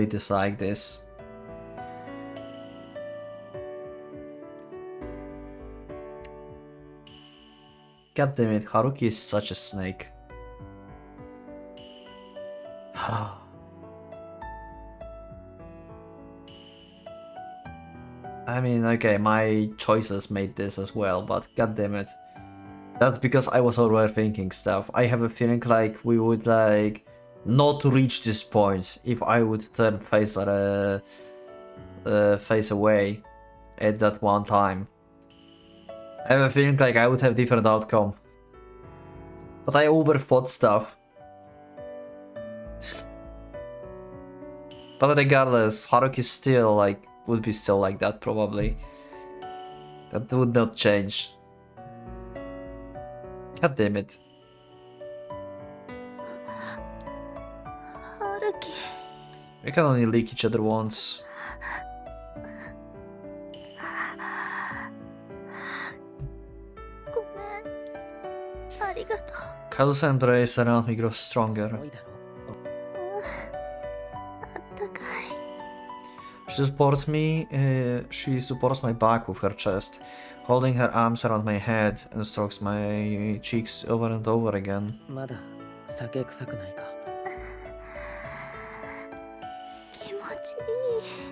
dislike this. God damn it, Haruki is such a snake. I mean, okay, my choices made this as well, but god damn it. That's because I was overthinking stuff. I have a feeling like we would like not reach this point if I would turn face away at that one time. I have a feeling like I would have different outcome. But I overthought stuff. But regardless, Haruki still would be still like that probably. That would not change. God damn it. Haruki. We can only lick each other once. Kazu's embrace around me grows stronger. She supports me, she supports my back with her chest, holding her arms around my head and strokes my cheeks over and over again. まだ酒臭くないか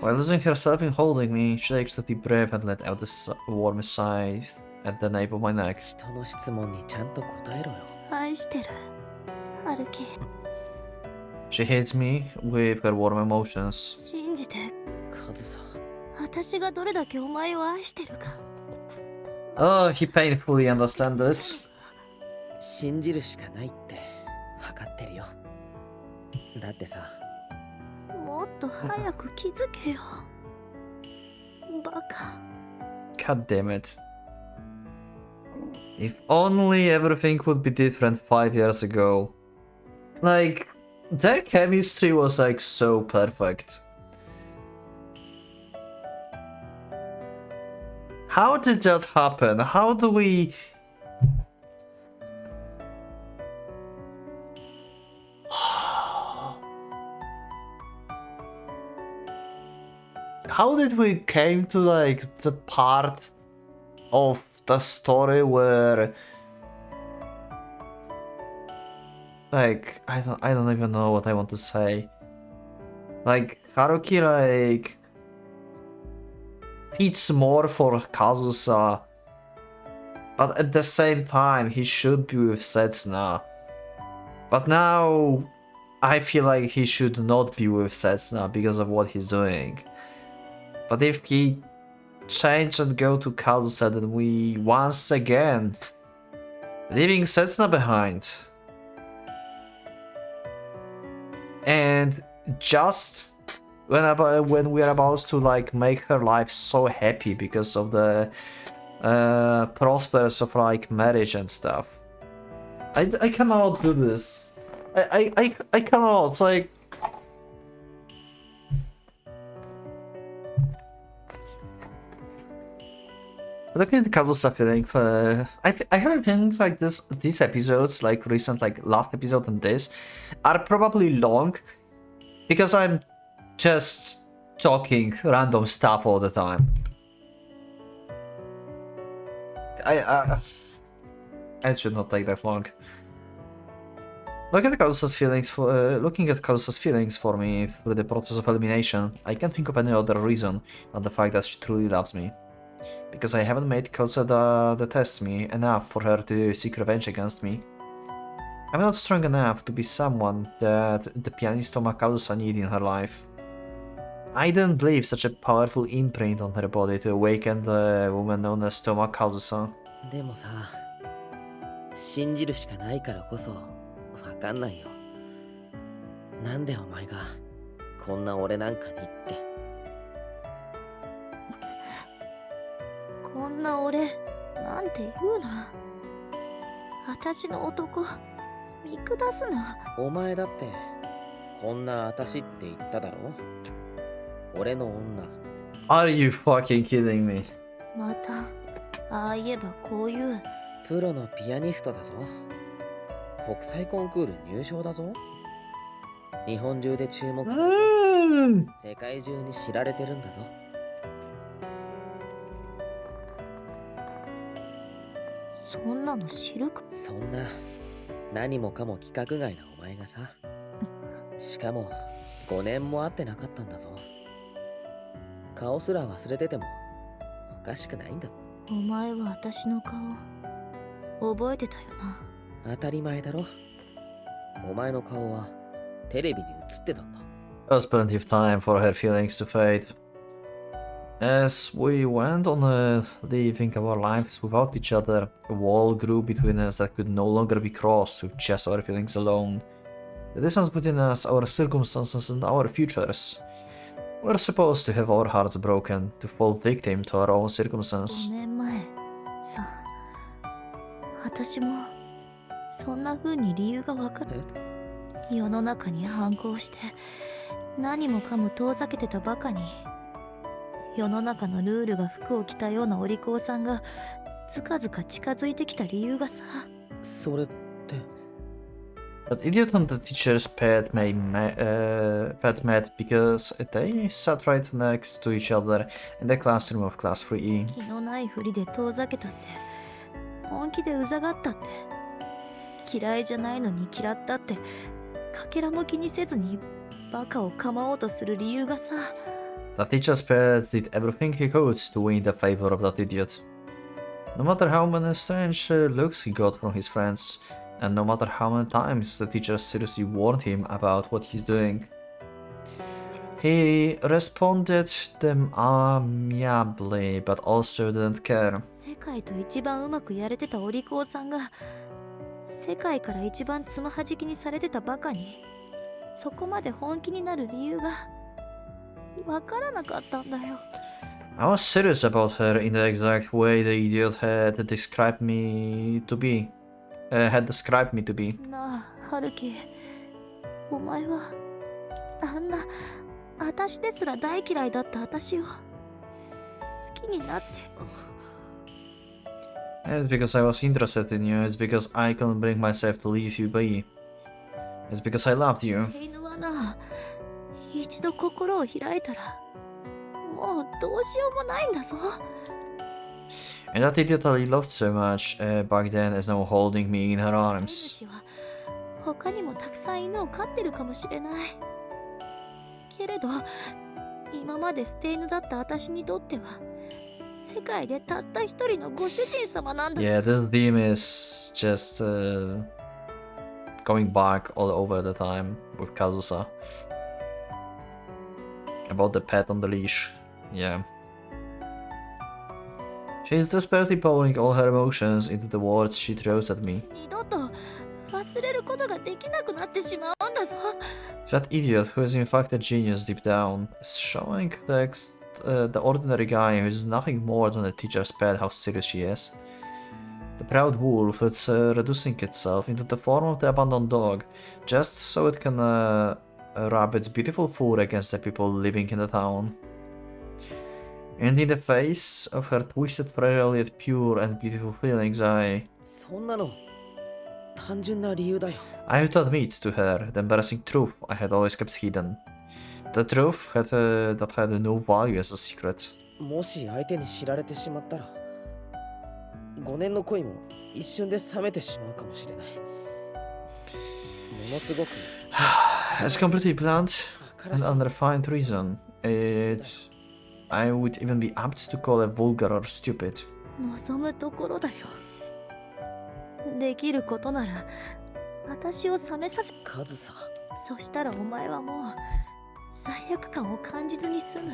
While losing herself in holding me, she takes a deep breath and let out a warm sigh at the nape of my neck. 人の質問にちゃんと答えろよ 愛してる、春樹。 She hates me with her warm emotions. 信じて、カズさん 私がどれだけお前を愛してるか。 Oh, he painfully understands this. 信じるしかないって分かってるよだってさもっと早く気づけよ。バカ。 God damn it. If only everything would be different 5 years ago. Like, their chemistry was so perfect. How did that happen? How do we... How did we came to the part of the story where I don't even know what I want to say. Haruki fits more for Kazusa, but at the same time he should be with Setsuna. But now I feel like he should not be with Setsuna because of what he's doing. But if he change and go to Kazusa, then we once again leaving Setsuna behind. And just when we are about to make her life so happy because of the prospects of marriage and stuff. I cannot do this. I cannot Looking at Kazusa feeling, I have a feeling these episodes, last episode and this, are probably long because I'm just talking random stuff all the time. It should not take that long. Looking at Kazusa's feelings for me through the process of elimination, I can't think of any other reason than the fact that she truly loves me. Because I haven't made Kazusa detest me enough for her to seek revenge against me. I'm not strong enough to be someone that the pianist Toma Kazusa needs in her life. I didn't leave such a powerful imprint on her body to awaken the woman known as Toma Kazusa. でもさ信じるしかないからこそ分かんないよなんでお前がこんな俺なんかにってこんな俺なんて言うな。私の男見下すな。お前だってこんな私って言っただろ俺の女 Are you fucking kidding me? またああ言えばこういうプロのピアニストだぞ国際コンクール入賞だぞ日本中で注目されて世界中に知られてるんだぞそんなの知るか。そんな何もかも規格外なお前がさしかも5年も会ってなかったんだぞ顔すら忘れててもおかしくないんだぞお前は私の顔覚えてたよな。当たり前だろお前の顔はテレビに映ってたんだ There was plenty of time for her feelings to fade. As we went on living our lives without each other, a wall grew between us that could no longer be crossed with just our feelings alone. The distance between us, our circumstances and our futures We're supposed to have our hearts broken to fall victim to our own circumstance. 5年前さ、私もそんな風に理由が分かる。世の中に反抗して何もかも遠ざけてたバカに、世の中のルールが服を着たようなお利口さんがずかずか近づいてきた理由がさ。それって That idiot and the teacher's pet met because they sat right next to each other in the classroom of class 3E. 気のないふりで遠ざけたって本気でうざがったって、嫌いじゃないのに嫌ったってかけらも気にせずにバカを構おうとする理由がさ。The teacher's pet did everything he could to win the favor of that idiot. No matter how many strange looks he got from his friends, and no matter how many times the teacher seriously warned him about what he's doing, he responded them amiably, but also didn't care. 世界と一番うまくやれてたお利口さんが世界から一番つまはじきにされてたバカにそこまで本気になる理由がわからなかったんだよ。I was serious about her in the exact way the idiot had described me to be. なあ、ハルキ、お前はあんな私ですら大嫌いだった私を好きになって。It's because I was interested in you. It's because I couldn't bring myself to leave you be. It's because I loved you. ステイヌはな、一度心を開いたらもうどうしようもないんだぞ。And that idiot I loved so much back then is now holding me in her arms. 他にもたくさん犬を飼ってるかもしれない。けれど今まで捨て犬だった私にとっては世界でたった一人のご主人様なんだ。Yeah, this theme is just going back all over the time with Kazusa. About the pet on the leash. Yeah. She's desperately pouring all her emotions into the words she throws at me. 二度と忘れることができなくなってしまうんだぞ。That idiot, who is in fact a genius deep down, is showing the ordinary guy who is nothing more than a teacher's pet how serious she is. The proud wolf is reducing itself into the form of the abandoned dog, just so it can rub its beautiful fur against the people living in the town. And in the face of her twisted, fragile yet pure and beautiful feelings, I そんなの単純な理由だよ。 I had to admit to her the embarrassing truth I had always kept hidden. The truth that had no value as a secret. もし相手に知られてしまったら5年の恋も一瞬で冷めてしまうかもしれない。ものすごく It's completely blunt and unrefined reason. I would even be apt to call it vulgar or stupid. 望むところだよ。できることなら私を冷めさせ。カズさ。そしたらお前はもう罪悪感を感じずに済む。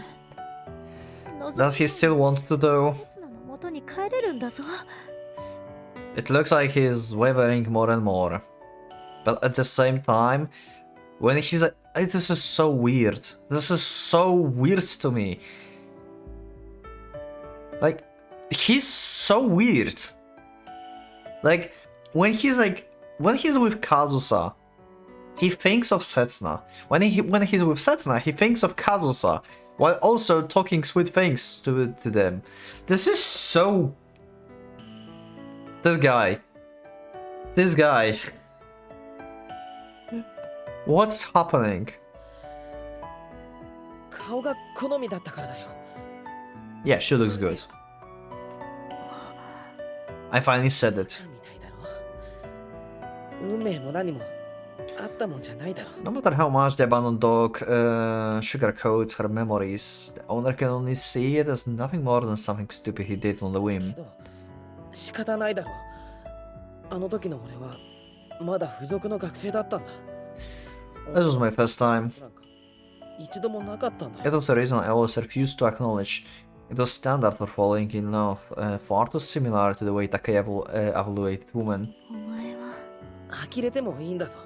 Does he still want to though? 刹那の元に帰れるんだぞ。It looks like he's wavering more and more. But at the same time, when he's this is so weird. This is so weird to me. Like, he's so weird. Like, when he's with Kazusa, he thinks of Setsuna. When he's with Setsuna, he thinks of Kazusa, while also talking sweet things to them. This is so... This guy. What's happening? 顔が好みだったからだよ。 Yeah, she looks good. I finally said it. みたいだろ。運命も何もあったもんじゃないだろ。 No matter how much the abandoned dog sugarcoats her memories, the owner can only see it as nothing more than something stupid he did on the whim. けど仕方ないだろ。あの時の俺はまだ付属の学生だったんだ。 This was my first time. 一度もなかったんだ。 It was a reason I always refused to acknowledge. It was standard for falling in love, far too similar to the way Takaya evaluated women. お前は呆れてもいいんだぞ。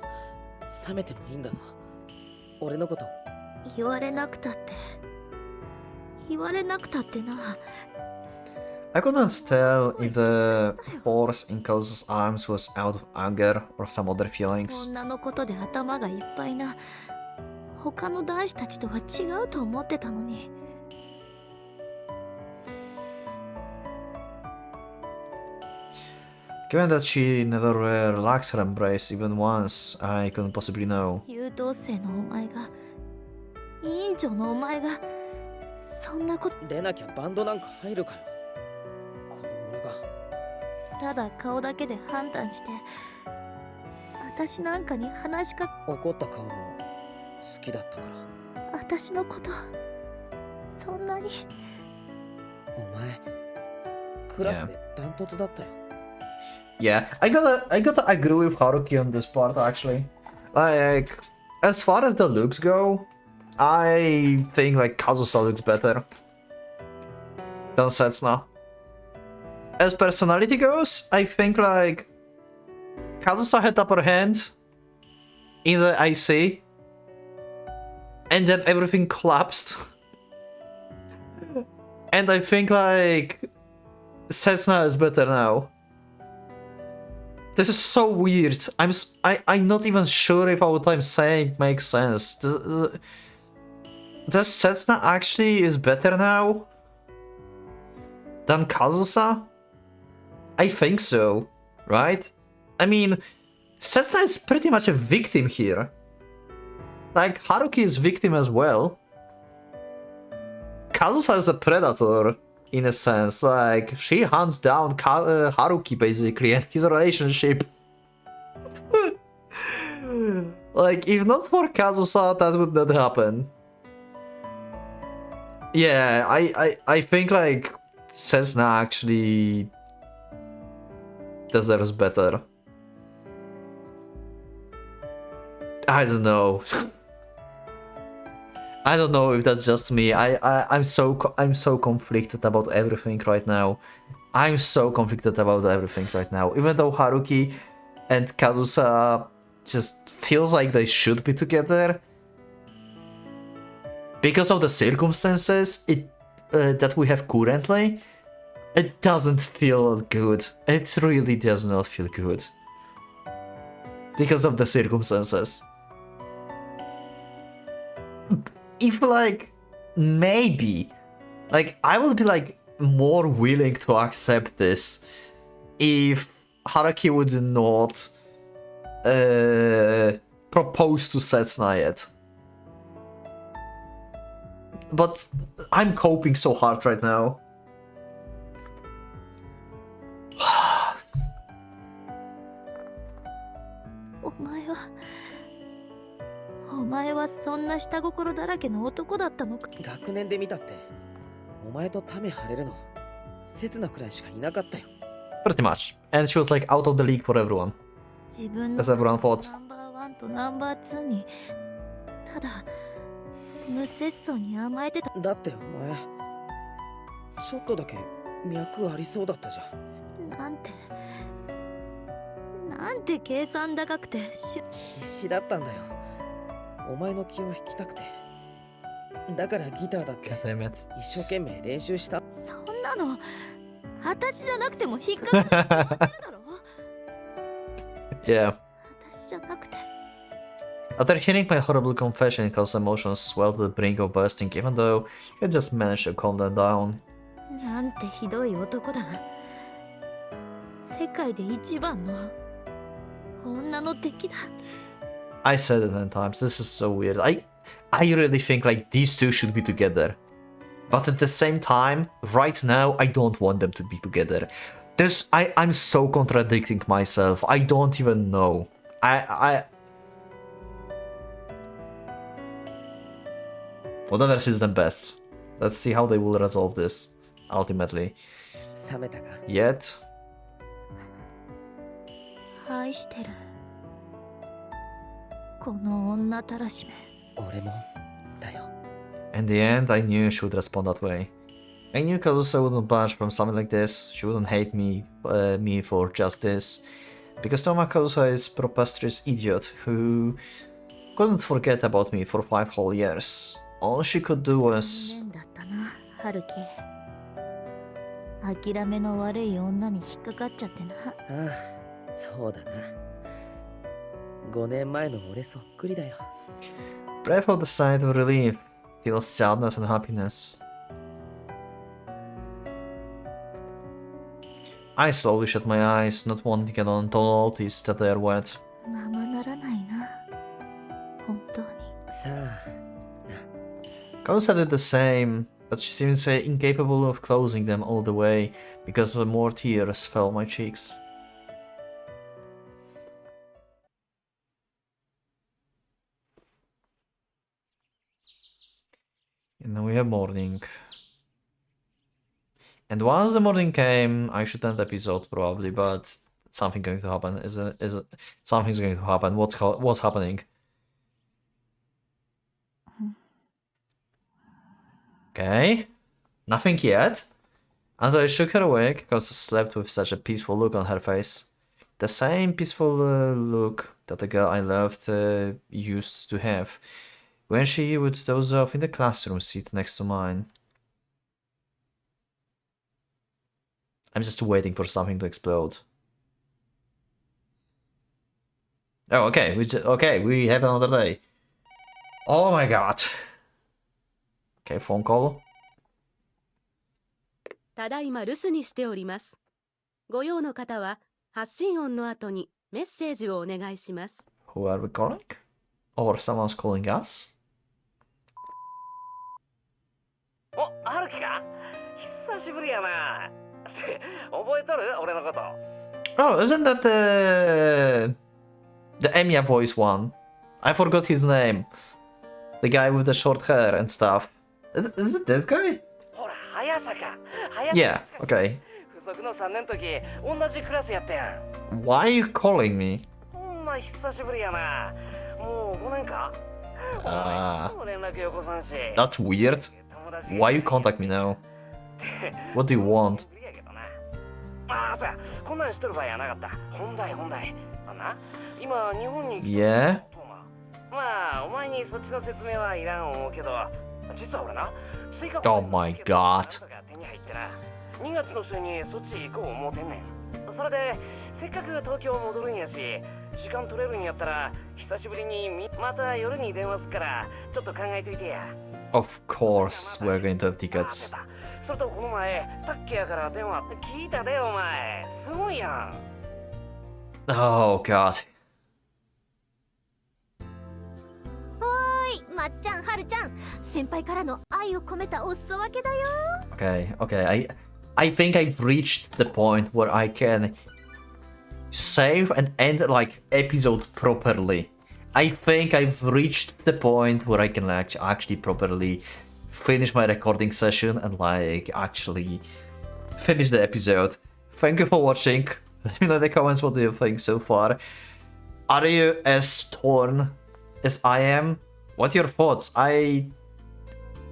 冷めてもいいんだぞ。俺のこと言われなくたって言われなくたってな。 I couldn't tell if the force in Kazu's arms was out of anger or some other feelings. 女のことで頭がいっぱいな他の男子たちとは違うと思ってたのに。Given that she never relaxed her embrace even once, I couldn't possibly know. 優等生のお前が委員長のお前がそんなこと出なきゃバンドなんか入るかよ。この俺がただ顔だけで判断して私なんかに話しか怒った顔も好きだったから。私のことそんなに。お前クラスでダントツだったよ。Yeah, I gotta agree with Haruki on this part actually. Like, as far as the looks go, I think like Kazusa looks better than Setsuna. As personality goes, I think like Kazusa had upper hand in the IC, and then everything collapsed. And I think like Setsuna is better now. This is so weird. I'm not even sure if what I'm saying makes sense. Does Setsuna actually is better now than Kazusa? I think so, right? I mean, Setsuna is pretty much a victim here. Like, Haruki is victim as well. Kazusa is a predator, in a sense. Like, she hunts down Haruki, basically, and his relationship. Like, if not for Kazusa, that would not happen. Yeah, I think, like, Setsuna actually deserves better. I don't know. I don't know if that's just me. I'm so conflicted about everything right now. I'm so conflicted about everything right now. Even though Haruki and Kazusa just feels like they should be together, because of the circumstances that we have currently, it doesn't feel good. It really does not feel good. Because of the circumstances. If like maybe like I would be like more willing to accept this if Haruki would not propose to Setsuna yet. But I'm coping so hard right now.お前はそんな下心だらけの男だったのか。学年で見たってお前とタメ張れるの刹那くらいしかいなかったよ。Pretty much. And she was like out of the league for everyone. 自分の As everyone thought. ナンバー1とナンバー2にただ無節操に甘えてた。だってお前ちょっとだけ脈ありそうだったじゃん。なんて計算高くて必死だったんだよ。お前の気を引きたくて。だからギターだって一生懸命練習した。そんなの私じゃなくても引っかかるだろ。Yeah. 私じゃなくて。After hearing my horrible confession, Kazu's emotions swelled to the brink of bursting, even though he had just managed to calm them down. なんてひどい男だ。世界で一番の女の敵だ。I said it many times. This is so weird. I really think like these two should be together, but at the same time, right now, I don't want them to be together. I'm so contradicting myself. I don't even know. Whatever suits them best. Let's see how they will resolve this. Ultimately. Yet. 愛してる。この女たらしめ。俺もだよ。 In the end, I knew she would respond that way. I knew Kazusa wouldn't budge from something like this. She wouldn't hate me for just this. Because Toma Kazusa is a preposterous idiot who couldn't forget about me for 5 whole years. All she could do was... 春樹。諦めの悪い女に引っかかっちゃってな。ああ、そうだな。5年前の俺そっくりだよ。Brave for the sight of relief, feels sadness and happiness. I slowly shut my eyes, not wanting to notice that they are wet. ままならないな。本当に。さあ、 CODA said it the same, but she seems incapable of closing them all the way because more tears fell on my cheeks. And then we have morning. And once the morning came, I should end the episode probably, but something going to happen. Is it something's going to happen? What's happening? Okay, nothing yet. Until I shook her awake, because I slept with such a peaceful look on her face. The same peaceful look that the girl I loved used to have when she would doze off in the classroom seat next to mine. I'm just waiting for something to explode. Oh, okay, we have another day. Oh my god. Okay, phone call. ただいま留守にしております。ご用の方は発信音の後にメッセージをお願いします。Who are we calling? Or someone's calling us? お、春樹か？久しぶりやな。って覚えとる？俺のこと。Oh, isn't that the Emiya voice one? I forgot his name. The guy with the short hair and stuff. Is it that guy? ほら、早坂。Yeah, okay. 付属の3年の時、同じクラスやったやん。Why are you calling me? ほんま久しぶりやな。もう5年か？連絡よこさんし。That's weird. Why you contact me now? What do you want? ああ、そうや。こんなんしとる場合やなかった。本題。あんな、今日本に。Yeah? まあ、お前にそっちの説明はいらん思うけど、実は俺な、追加 Oh my god. 手に入ってな、2月の末にそっち行こう思うてんねん。それで、せっかく東京戻るんやし、時間取れるんやったら、久しぶりにまた夜に電話すっから、ちょっと考えといてや。Of course, we're going to have tickets. それとこの前、タッケやから電話聞いたでお前。すごいやん。Oh god. まっちゃん、はるちゃん、先輩からの愛を込めたお裾分けだよ。Okay. I think I've reached the point where I can save and end like episode properly. I think I've reached the point where I can actually properly finish my recording session and like actually finish the episode. Thank you for watching. Let me know in the comments what do you think so far. Are you as torn as I am? What are your thoughts? I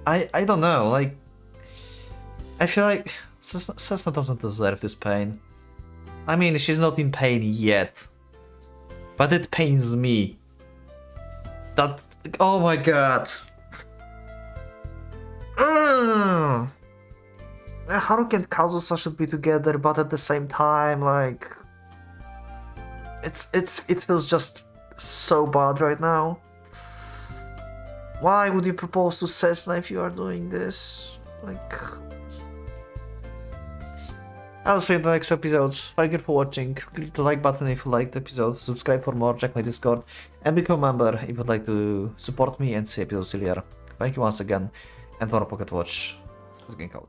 don't know, like I feel like Cessna doesn't deserve this pain. I mean, she's not in pain yet, but it pains me. That, oh my god. Haruki and Kazusa should be together, but at the same time, like it feels just so bad right now. Why would you propose to Cessna if you are doing this? Like, I'll see you in the next episodes. Thank you for watching. Click the like button if you liked the episode, subscribe for more, check my Discord, and become a member if you'd like to support me and see episodes earlier. Thank you once again, and for Pocket Watch, let's get out.